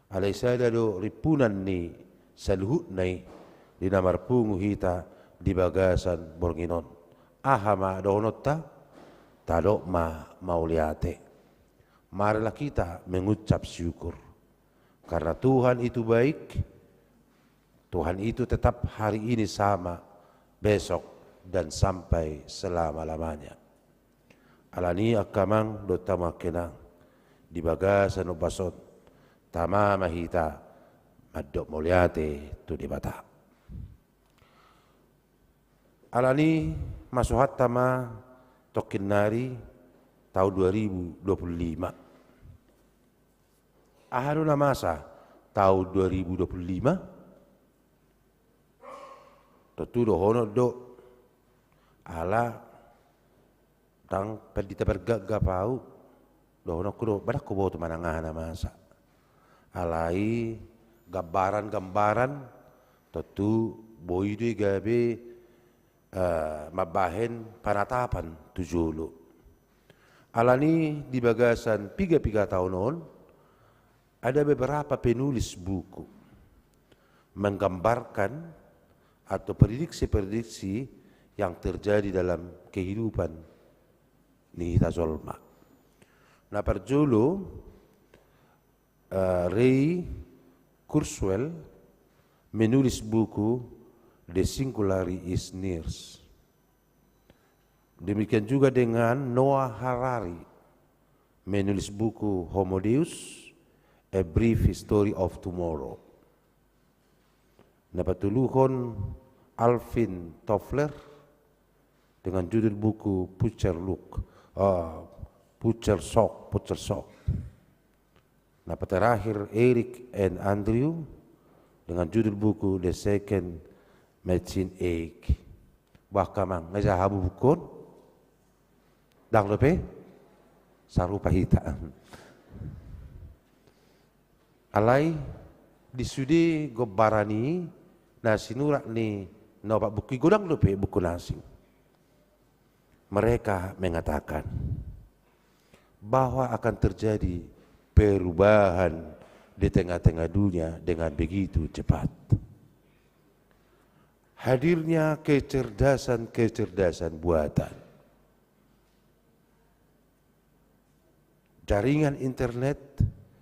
Alay sada do ripunan ni saluhut nai di namarpungu hita di bagasan bornginon. Ahama donota tadok ma mauliate. Marilah kita mengucap syukur karena Tuhan itu baik. Tuhan itu tetap hari ini sama, besok dan sampai selama-lamanya. Alani akamang do tamakenang di bagasan obasot tama mahita madok muliate tu di bata. Alani masuhat tama tokinari tahun 2025. Aharuna masa tahun 2025 Tentu dohono do ala tang pendita bergagapau dohono kudo badak kubo tu manangahan masa alai gambaran tentu boidu gabe mabahen panatapan tujulu alani di bagasan piga tahunon ada beberapa penulis buku menggambarkan atau prediksi-prediksi yang terjadi dalam kehidupan nihita zolma. Nah perjulu Rei Kurzweil menulis buku The Singularity is Near. Demikian juga dengan Noah Harari menulis buku Homo Deus, A Brief History of Tomorrow. Napatuluhon Alvin Toffler dengan judul buku Pucher Sok. Napaterakhir Eric and Andrew dengan judul buku The Second Machine Age. Bahkan ngajahabu bukun dang lepe sarupa hita. Alai disudi gobarani na sinurak ni nopak buku godang lepe buku nasing. Mereka mengatakan bahwa akan terjadi perubahan di tengah-tengah dunia dengan begitu cepat. Hadirnya kecerdasan buatan. Jaringan internet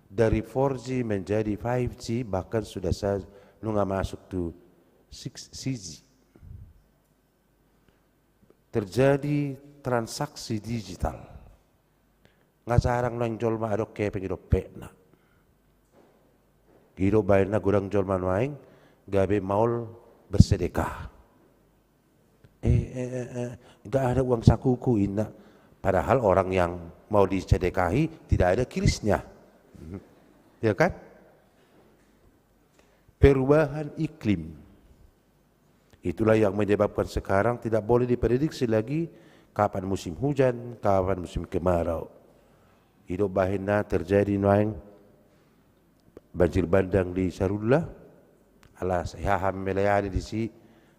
dari 4G menjadi 5G, bahkan sudah masuk to 6G. Terjadi transaksi digital. Ngacarang nang jolma adok kepe gido pekna. Gido bayin na gudang jolma nuaing gabe maul bersedekah. Enggak ada uang sakuku ina. Padahal orang yang mau disedekahi tidak ada kirisnya. Ya kan? Perubahan iklim. Itulah yang menyebabkan sekarang tidak boleh diprediksi lagi kapan musim hujan, kapan musim kemarau. Hidup bahina terjadi nuaing banjir bandang di Sarula, ala sehaham melayani di si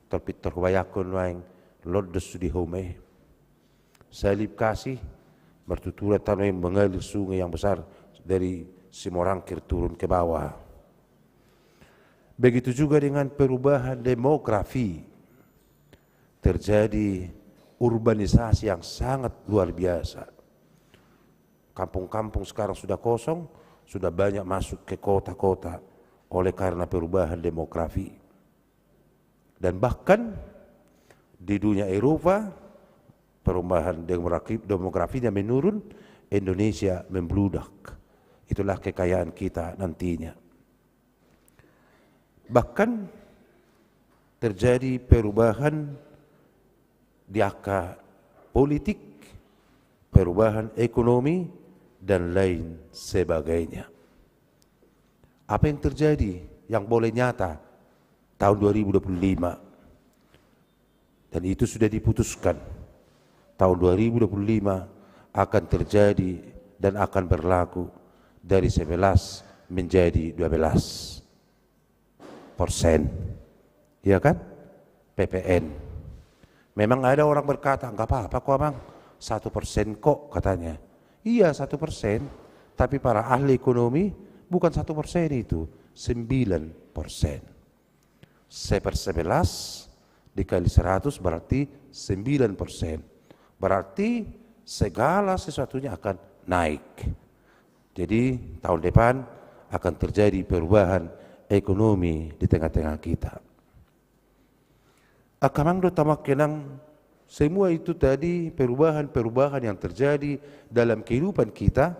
terpit terbayakon nuaing lodos di home. Salib kasih bertuturan tanah yang mengalir sungai yang besar dari Simorangkir turun ke bawah. Begitu juga dengan perubahan demografi. Terjadi urbanisasi yang sangat luar biasa. Kampung-kampung sekarang sudah kosong, sudah banyak masuk ke kota-kota oleh karena perubahan demografi. Dan bahkan di dunia Eropa, perubahan demografinya menurun, Indonesia membludak. Itulah kekayaan kita nantinya. Bahkan terjadi perubahan di akar politik, perubahan ekonomi, dan lain sebagainya. Apa yang terjadi yang boleh nyata tahun 2025? Dan itu sudah diputuskan. Tahun 2025 akan terjadi dan akan berlaku dari 11 menjadi 12%. Ya kan? PPN. Memang ada orang berkata, enggak apa-apa kok Bang, 1% kok katanya. Iya 1%, tapi para ahli ekonomi bukan 1% itu, 9%. 1/11 dikali 100 berarti 9%. Berarti segala sesuatunya akan naik. Jadi tahun depan akan terjadi perubahan ekonomi di tengah-tengah kita. Akamang do tamak kenang semua itu tadi perubahan-perubahan yang terjadi dalam kehidupan kita,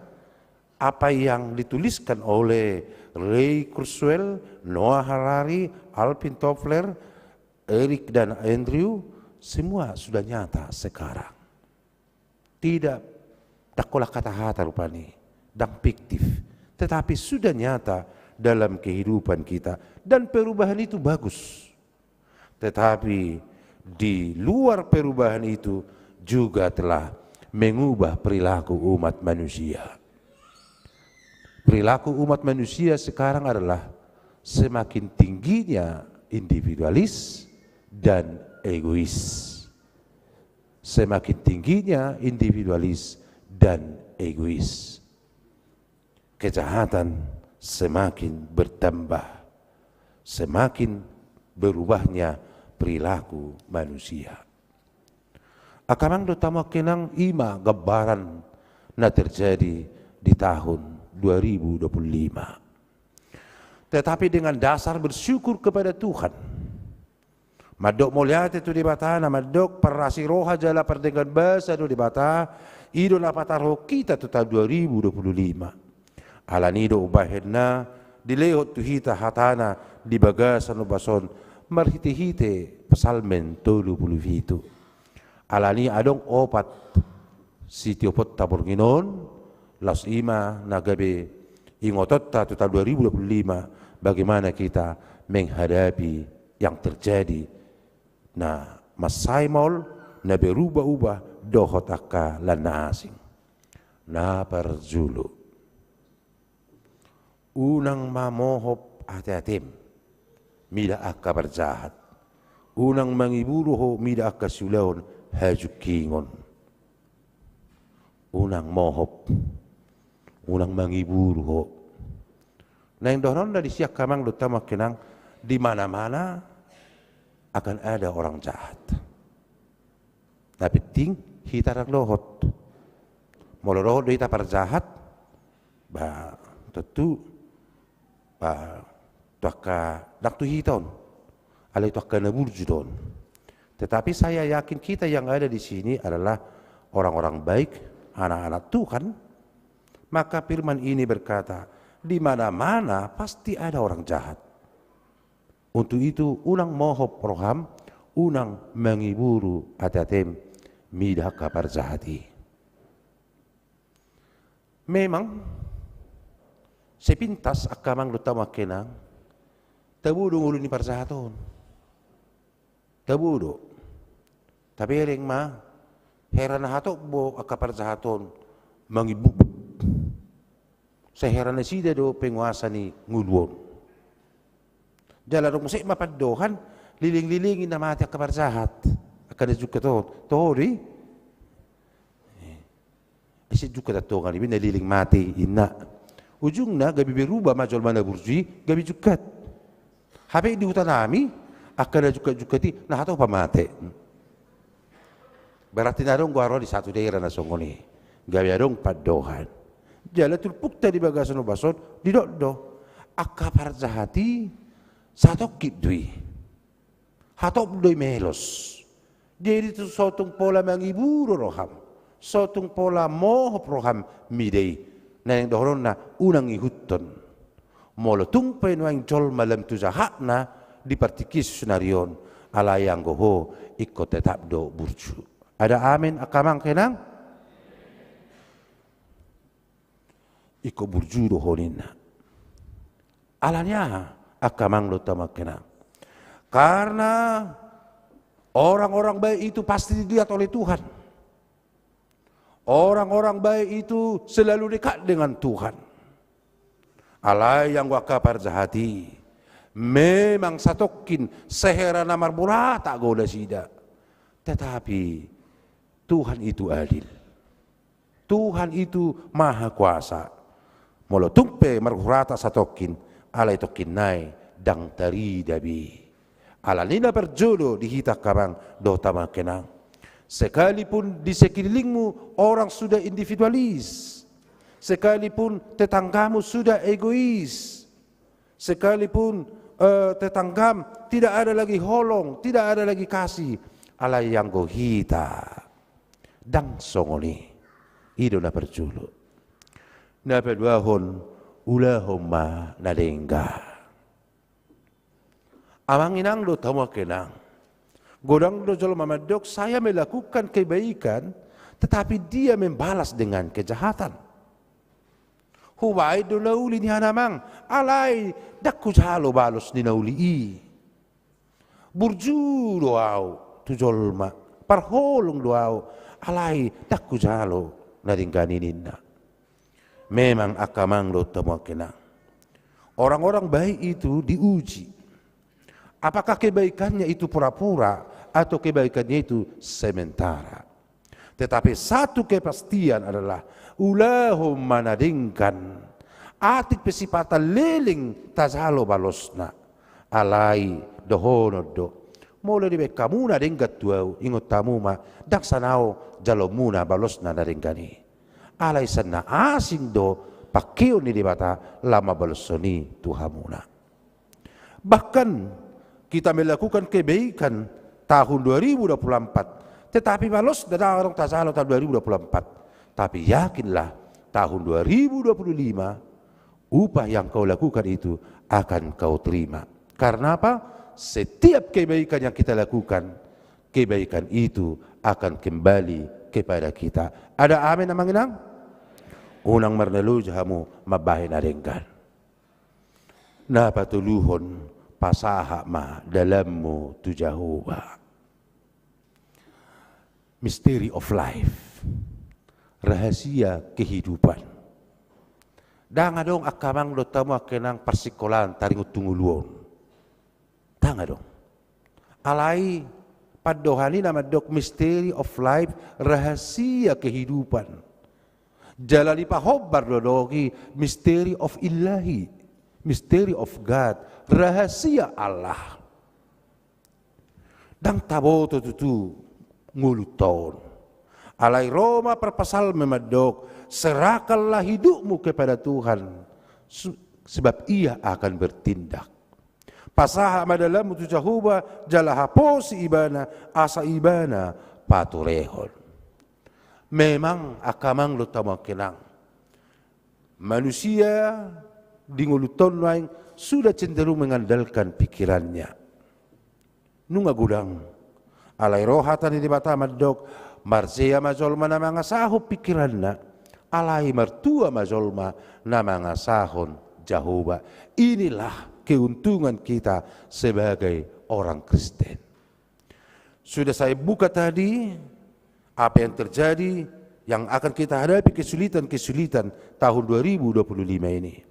apa yang dituliskan oleh Ray Kurzweil, Noah Harari, Alvin Toffler, Eric dan Andrew, semua sudah nyata sekarang. Tidak takolah kata-kata rupani, dan fiktif, tetapi sudah nyata dalam kehidupan kita, dan perubahan itu bagus. Tetapi di luar perubahan itu juga telah mengubah perilaku umat manusia. Perilaku umat manusia sekarang adalah semakin tingginya individualis dan egois. Semakin tingginya individualis dan egois. Kejahatan semakin bertambah. Semakin berubahnya perilaku manusia. Akamang do tama kenang ima gambaran na terjadi di tahun 2025. tetapi dengan dasar bersyukur kepada Tuhan. Madok mulia itu di bata, na madok perasi roha jala perdengan bahasa di bata, idol apatar ho kita tu tahun 2025. Alanido ubahena dilehot tu hita hatana di bagasan ubason marhite-hite pesalmen 37. Alani adong opat sitiopot tabur nginon las ima nagabe ingotot ta tu tahun 2025 bagaimana kita menghadapi yang terjadi. Nah, masaimol na berubah-ubah dohot akka lana asing. Na perjulu. Unang mamohop ati-atim, mida akka berjahat. Unang mangiburuho, mida akka sulaon hajuk kingon. Unang mohop, unang mangiburuho. Nah yang dohon na disiak kamang lutama kenang di mana-mana akan ada orang jahat. Tapi ting hitarak lohot. Molo lohot hita perjahat, ba tentu ba tuaka daktu hiton, alai tuaka naburjudon. Tetapi saya yakin kita yang ada di sini adalah orang-orang baik, anak-anak Tuhan. Maka firman ini berkata, di mana-mana pasti ada orang jahat. Untuk itu unang mohop roham, unang mengiburu atatem midah kabar jahati. Memang sepintas akamang lutama kenang tabudong ulo ni parjahaton. Tabudo. Tapi ering ma heran hatok bo akaparjahaton mangibuk. Sa heran na sida do penguasa ni ngulwon. Jalan musik mapadohan, liling-lilingin na mati kabar jahat. Akan juga to di. Isi juga to kan ibi naliling mati ina. Ujung na gabi berubah majol mana burji, gabi juga. Hape di hutan nami akan juga ti nah atau pamate. Berarti narong guaro di satu daerah na songoni. Gabi arong padohan. Jalan tulpuk tadi bagasan bason di do. Akapar jahati satu kidui, hatop doi melos. Jadi itu sotong pola mangiburu roham, sotong pola moh roham midei. Na yang dohron na unang ihuton. Molo tungpai nuang jol malam tu jahat na dipartikis sunarion ala yang goho ikut tetap do burju. Ada amin akamang kenang? Iko burju dohonin. Alanya akamang lutama kenang. Karena orang-orang baik itu pasti dilihat oleh Tuhan. Orang-orang baik itu selalu dekat dengan Tuhan. Alai yang waka parjahati. Memang satokin sehera namar murah tak goda sida. Tetapi Tuhan itu adil. Tuhan itu maha kuasa. Molo tumpe marhurata satokin. Alai tokin nai dang tari dabi. Alalina berjodoh dihita kabang dotama kenang. Sekalipun di sekelilingmu orang sudah individualis. Sekalipun tetanggamu sudah egois. Sekalipun tetanggam tidak ada lagi holong, tidak ada lagi kasih. Alai yang gohita dang songoni. Ido na berjodoh. Na berduahon ulahumma nadengga. Amang inang lo tamu kenang. Godang lo jol mamadok saya melakukan kebaikan, tetapi dia membalas dengan kejahatan. Huwai do nauli ni hanamang, alai dakku jalo balos ni nauli i. Burju doau tu jolma, parholong doau, alai dakku jalo nadengga ninna. Memang akamang lo temu kenang. Orang-orang baik itu diuji. Apakah kebaikannya itu pura-pura atau kebaikannya itu sementara. Tetapi satu kepastian adalah ulahum manadingkan atik pesipatan leling tazalo balosna alai dohonodo. Mulai di kamu nadenggat tuau ingot tamu ma daksanao jalomuna balosna nadengkani. Alai sana asing do pakio ni dibata lama balsoni tuhamuna. Bahkan kita melakukan kebaikan tahun 2024, tetapi malos datang orang tasalo tahun 2024. Tapi yakinlah tahun 2025 upah yang kau lakukan itu akan kau terima. Karena apa? Setiap kebaikan yang kita lakukan, kebaikan itu akan kembali kepada kita. Ada amin amang inang? Unang marnalu jahamu mabahin adengkan. Na patuluhon pasaha ma dalammu tu Jehovah. Mystery of life, rahasia kehidupan. Danga dong akamang do tamu akenang persikolan taringut tunguluon. Danga dong. Alai padohani nama dok mystery of life, rahasia kehidupan. Jalani pahobar dodogi mystery of ilahi, mystery of God, rahasia Allah. Dang taboto tutu nguluton. Alai Roma perpasal memadok, serahkanlah hidupmu kepada Tuhan, sebab ia akan bertindak. Pasaha madalam tu Jehovah jalaha posi ibana asa ibana paturehon. Memang akamang lo tamakenang. Manusia di nguluton lain sudah cenderung mengandalkan pikirannya. Nunga gudang. Alai rohatan di bata madok marzea mazolma na mga saho pikiranna. Alai martua mazolma na mga sahon Jehovah. Inilah keuntungan kita sebagai orang Kristen. Sudah saya buka tadi apa yang terjadi, yang akan kita hadapi kesulitan-kesulitan tahun 2025 ini.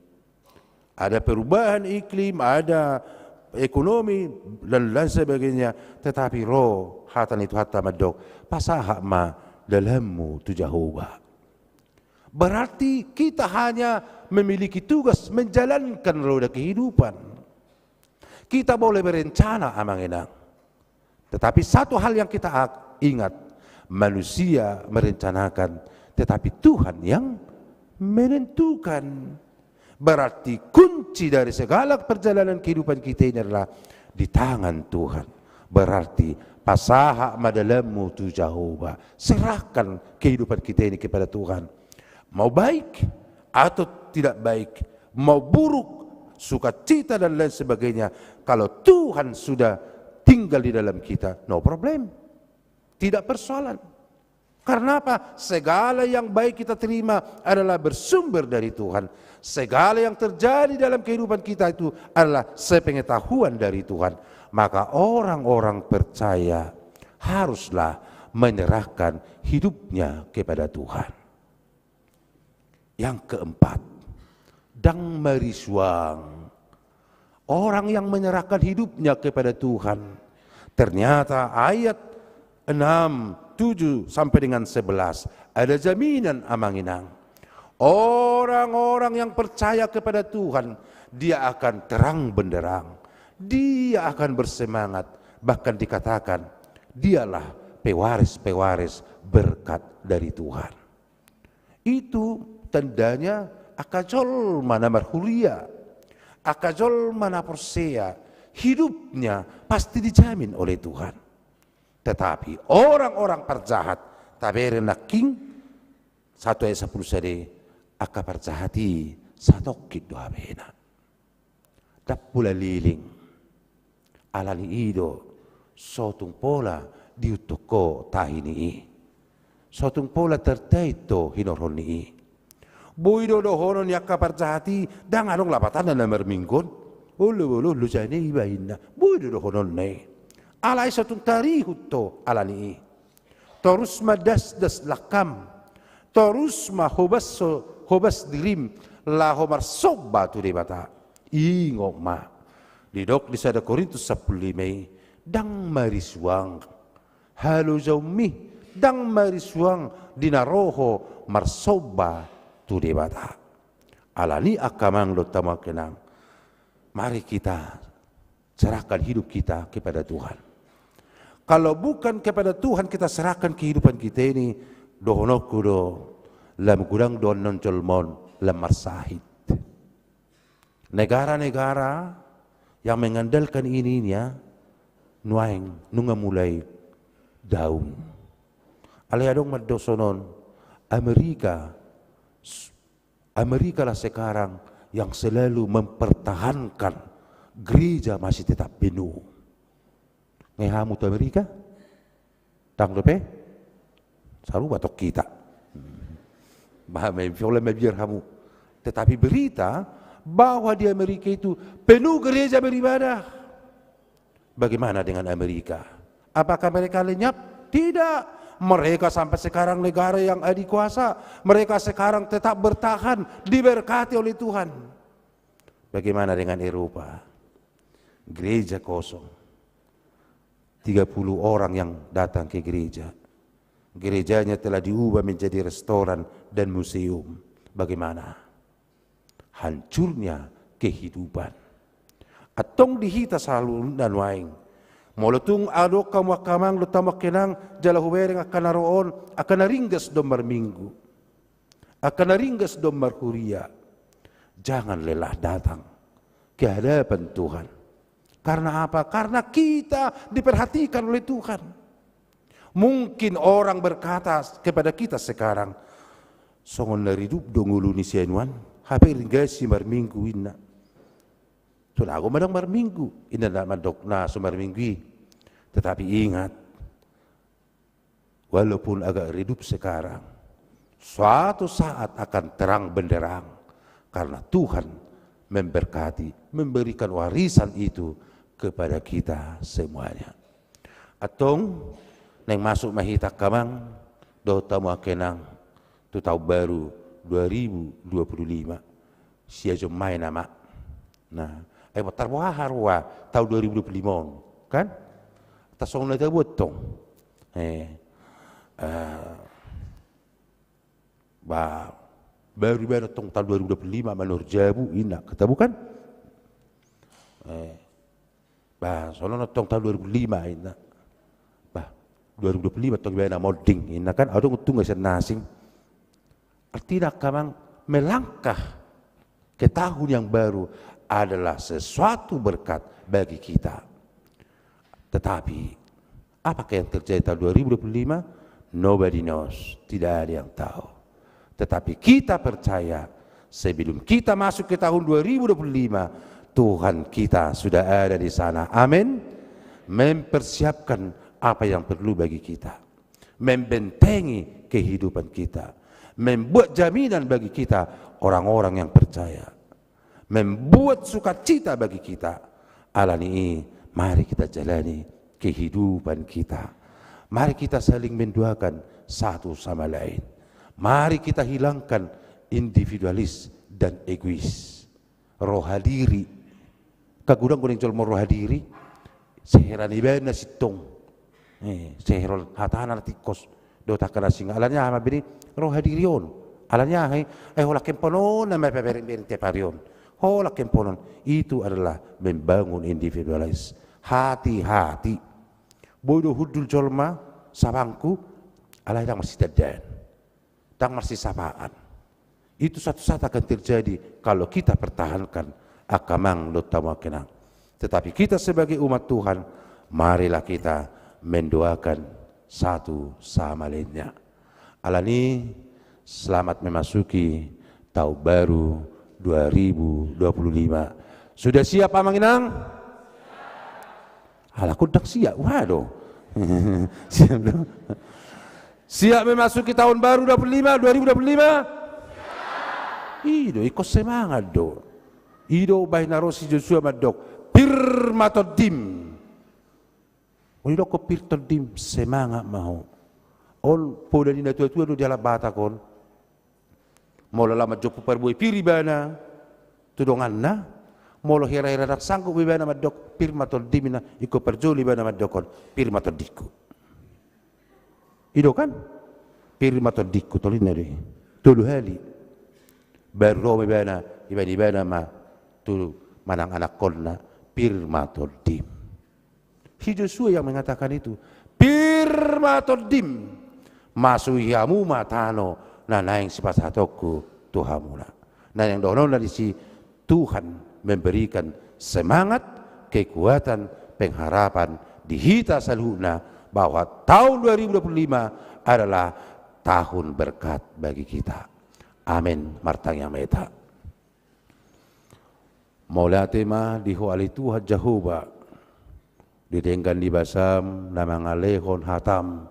Ada perubahan iklim, ada ekonomi dan lain sebagainya, tetapi roh hatan itu hatta madok pasaha ma dalammu tu Jehovah. Berarti kita hanya memiliki tugas menjalankan roda kehidupan. Kita boleh berencana amang enang, tetapi satu hal yang kita ingat, manusia merencanakan, tetapi Tuhan yang menentukan. Berarti kunci dari segala perjalanan kehidupan kita ini adalah di tangan Tuhan. Berarti pasaha madalammu tu Jehovah, serahkan kehidupan kita ini kepada Tuhan. Mau baik atau tidak baik, mau buruk, sukacita dan lain sebagainya, kalau Tuhan sudah tinggal di dalam kita, no problem, tidak persoalan. Karena apa? Segala yang baik kita terima adalah bersumber dari Tuhan. Segala yang terjadi dalam kehidupan kita itu adalah sepengetahuan dari Tuhan. Maka orang-orang percaya haruslah menyerahkan hidupnya kepada Tuhan. Yang keempat, dang marisuang. Orang yang menyerahkan hidupnya kepada Tuhan. Ternyata ayat 6, 7 sampai dengan 11 ada jaminan amanginang. Orang-orang yang percaya kepada Tuhan, dia akan terang benderang, dia akan bersemangat, bahkan dikatakan dialah pewaris-pewaris berkat dari Tuhan. Itu tandanya akajol mana marhuria, akajol mana persea, hidupnya pasti dijamin oleh Tuhan. Tetapi orang-orang perjahat, tabere naking 1 ayat 10 sade, aka perjahati satokit doa bena. Dapula liling, alani ido, sotung pola diutoko tahini. Sotung pola tertaito hinoroni. Boido dohonon yakka perjahati, dang anong lapatan na merminggon. Ulu jane ibahinna, boido dohonon ne. Alay sotung tarihut to alani. Terus madas lakam, terus hobas dirim la homar sobba tu debata. Ingok ma. Didok di sada Korintus 15 dang marisuang halu jaumi dang marisuang dinaroho marsobba tu debata. Alani akamang lo tamakenang. Mari kita serahkan hidup kita kepada Tuhan. Kalau bukan kepada Tuhan kita serahkan kehidupan kita ini, dohonokudo lam gudang don noncolmon lam marsahid. Negara-negara yang mengandalkan ininya nuaing nunga mulai daun. Aliadong madosonon Amerika lah sekarang yang selalu mempertahankan gereja masih tetap penuh. Ngehamu tu Amerika? Tang lepe? Saru batok kita. Bahame oleh biar kamu. Tetapi berita bahwa di Amerika itu penuh gereja beribadah. Bagaimana dengan Amerika? Apakah mereka lenyap? Tidak. Mereka sampai sekarang negara yang adik kuasa. Mereka sekarang tetap bertahan, diberkati oleh Tuhan. Bagaimana dengan Eropa? Gereja kosong. 30 orang yang datang ke gereja. Gerejanya telah diubah menjadi restoran dan museum. Bagaimana? Hancurnya kehidupan. Atong dihita selalu dan waing. Molotung adok kamu kamang lutama kenang jala huwereng akan naroon akan naringgas domar minggu. Akan naringgas domar huria. Jangan lelah datang ke hadapan Tuhan. Karena apa? Karena kita diperhatikan oleh Tuhan. Mungkin orang berkata kepada kita sekarang, songon naridup dongulu ni sianuan, hape ringgasi mar minggu inna. Sudah aku madang mar minggu, inna na madok na sumar minggu. Tetapi ingat, walaupun agak redup sekarang, suatu saat akan terang benderang. Karena Tuhan memberkati, memberikan warisan itu kepada kita semuanya. Atong neng masuk mahita kamang do tamu akenang tu tahun baru 2025 sia jom main nama. Nah, botar harwa tahun 2025 kan? Tasong na tabot tong. Baru tong tahun 2025 manur jabu ina kata bukan? Soalnya tong tahun 2005 ina. 2025 tong bena modding ina kan ada ngutung geser nasing. Artinya kamang melangkah ke tahun yang baru adalah sesuatu berkat bagi kita. Tetapi apakah yang terjadi tahun 2025? Nobody knows, tidak ada yang tahu. Tetapi kita percaya sebelum kita masuk ke tahun 2025 Tuhan kita sudah ada di sana. Amin. Mempersiapkan apa yang perlu bagi kita, membentengi kehidupan kita, membuat jaminan bagi kita orang-orang yang percaya, membuat sukacita bagi kita. Alani, mari kita jalani kehidupan kita. Mari kita saling mendoakan satu sama lain. Mari kita hilangkan individualis dan egois. Roh hadiri, kagudang kuning jol roh hadiri, seheran ibana sitong. Seherol hatana tikos do takana singa alanya ama bini roh hadirion alanya hola kemponon na mepeperin teparion hola kemponon itu adalah membangun individualis hati-hati bodoh hudul jolma sabangku alai dang masih dadan dang masih sapaan itu satu saat akan terjadi kalau kita pertahankan akamang lutama kenang. Tetapi kita sebagai umat Tuhan marilah kita mendoakan satu sama lainnya. Alani selamat memasuki tahun baru 2025. Sudah siap Pak Manginang? Alah kok tak siap? Waduh. Siap dong. Siap memasuki tahun baru 2025? Ido ikut semangat do. Ido bayi narosi Joshua madok. Pirmatodim. Oni ko pirton dim semangat mau. On poda ni tua-tua do jala bata kon. Molo lama jopu perbuai piri bana. Tudonganna. Molo hira-hira dak sanggup bana madok pirmaton dimina iko perjoli bana madokon pirmaton diku. Ido kan? Pirmaton diku tolina de. Tulu hali. Baru bana ibana ma tulu manang anak konna pirmaton dim. Si Joshua yang mengatakan itu pirmatodim masuyamu matano nanaing sipasatoku Tuhamuna. Nah yang dono dari si Tuhan memberikan semangat kekuatan, pengharapan di hita saluna bahwa tahun 2025 adalah tahun berkat bagi kita. Amin. Martang yang meta. Maula tema di hoali Tuhan Jehovah didenggan di basam nama ngalehon hatam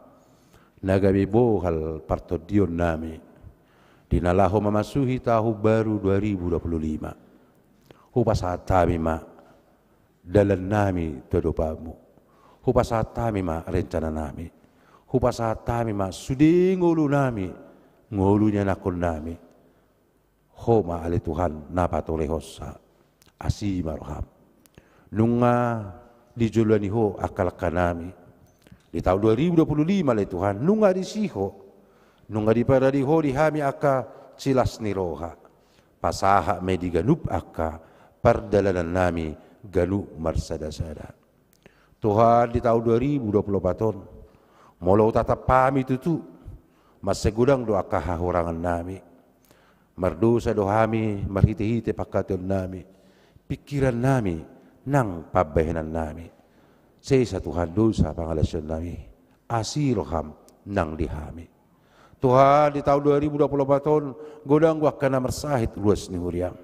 nagabi bohal partodion nami dinalaho memasuki tahun baru 2025. Hupasatami ma dalan nami todopamu. Hupasatami ma rencana nami. Hupasatami ma sudi ngulu nami ngulunya nakon nami. Homa ale Tuhan napatolehosa asimaroham. Nunga di julani ho akal kanami di tahun 2025 le Tuhan nunga di siho nunga di pada di ho di hami aka cilas niroha pasaha medi ganup aka perdalanan nami ganup marsada-sada. Tuhan di tahun 2024 molau tatap pami tutu mas segudang doa kahahurangan nami merdosa dohami marhite-hite pakation nami pikiran nami nang pabahenan nami sesa Tuhan dosa pangalasyon nami asiroham nang dihami. Tuhan di tahun 2024 godang gua kana mersahit luas ni huriam.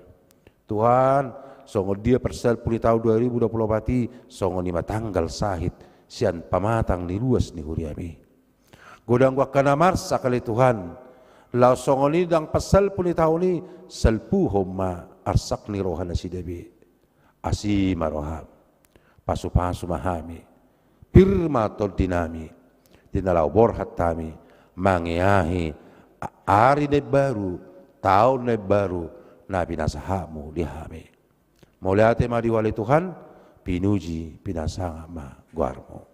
Tuhan songo dia persal puli tahun 2024 songo lima tanggal sahit sian pamatang ni luas ni huriami. Godang gua kana marsa kali Tuhan lau songo ni dang pasal puli tahun ni salpu homma arsak ni rohana sidabi asi maroham pasu-pasu mahami pirma tol dinami dinalau borhat tami mangiahi ari ne baru tahun ne baru nabi nasahamu dihami mauliate madi wali Tuhan pinuji pinasanga ma guarmo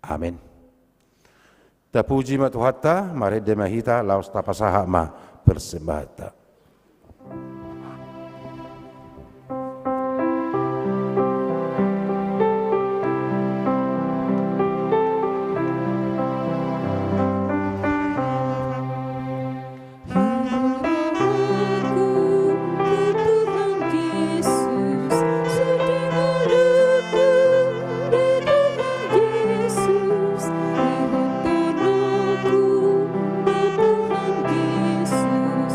amin. Tapuji ma Tuhata marede mahita laos tapasaha ma persembahata. Yesus,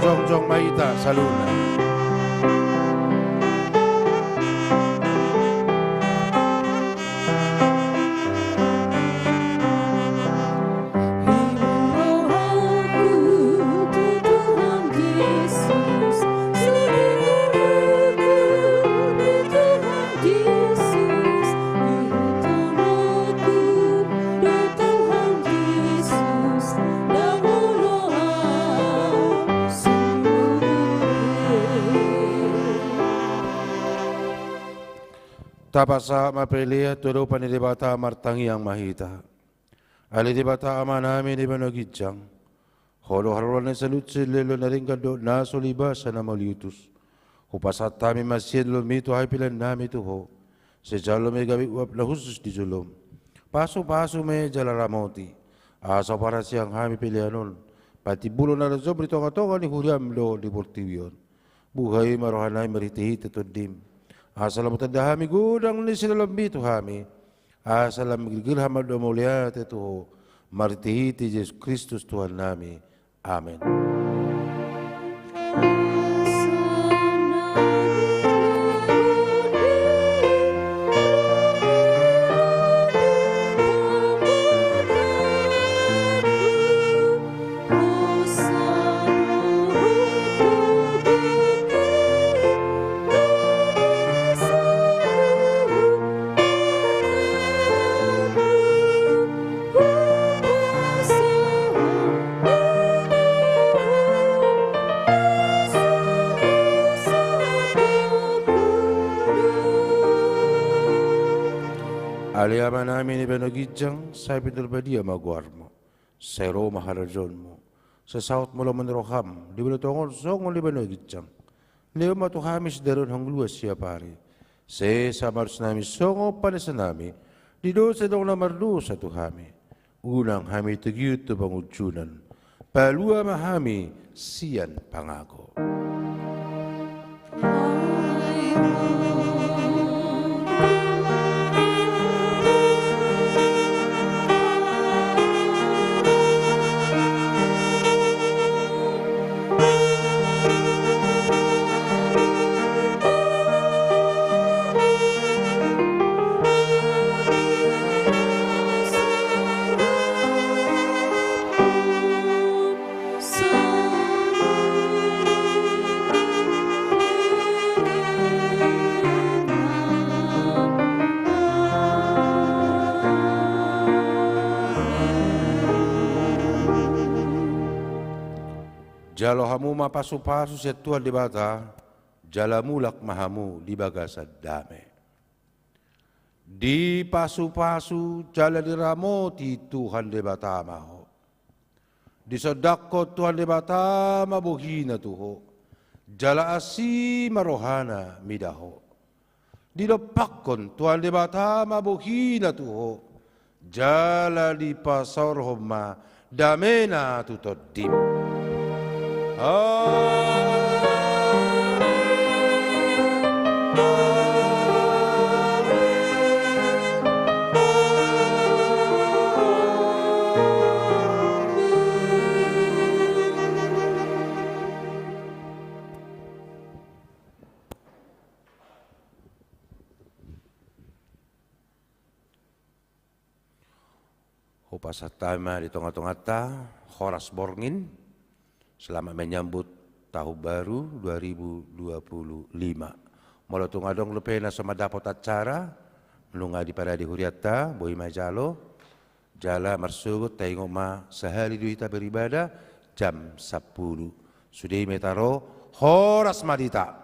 jong maita saluna. Tapasa mapelia todo panidibata martangi yang mahita. Alidibata ama namin ibanagidjang. Holo harulan sa lutsi lelo na rin kado naso libasa na maliutus. Upasat tami masyen lumito hay pilan nami tuho. Se jalo may gabi uap na husus di julom. Paso-paso may jalaramoti. Asa para siyang hami pilianon. Pati bulo na razo britonga-tonga ni huriam lo di portivion. Buhay marohanay maritihi dim. Asalam tandahami gudang ni sinalambito hami. Asalam gilhamad umuliat ito martihiti Yesus Kristus Tuhan nami. Amen. Aliyaman namin ibanagidjang sa ipinalbadia magwarmo, sa Roma harajon mo, sa South Mulaman Roham, di ba natungol song ibanagidjang, liyo matuhamis daron hang luwas siya pari, sa mars namin songo panasa namin, di do sa dong namardo sa tuhami, unang hami tugyut to pangudsunan, palua mahami siyan pangako. Jalo hamu mapasu-pasu sa Tuhan di bata, jala mulak mahamu di bagasad dame. Di pasu-pasu jala diramoti Tuhan di bata maho. Di sodakko Tuhan di bata mabuhina tuho. Jala asi marohana midaho. Di lopakkon Tuhan di bata mabuhina tuho. Jala di pasorhoma damena tutodim. Upasat tama di tengah-tengah Horas Borngin selamat menyambut tahun baru 2025. Mula tungadong lepena sama dapat acara melunga di pada di huriata boy majalo jala marsugut tengok ma sehari duita beribadah jam 10. Sudah metaro Horas Madita.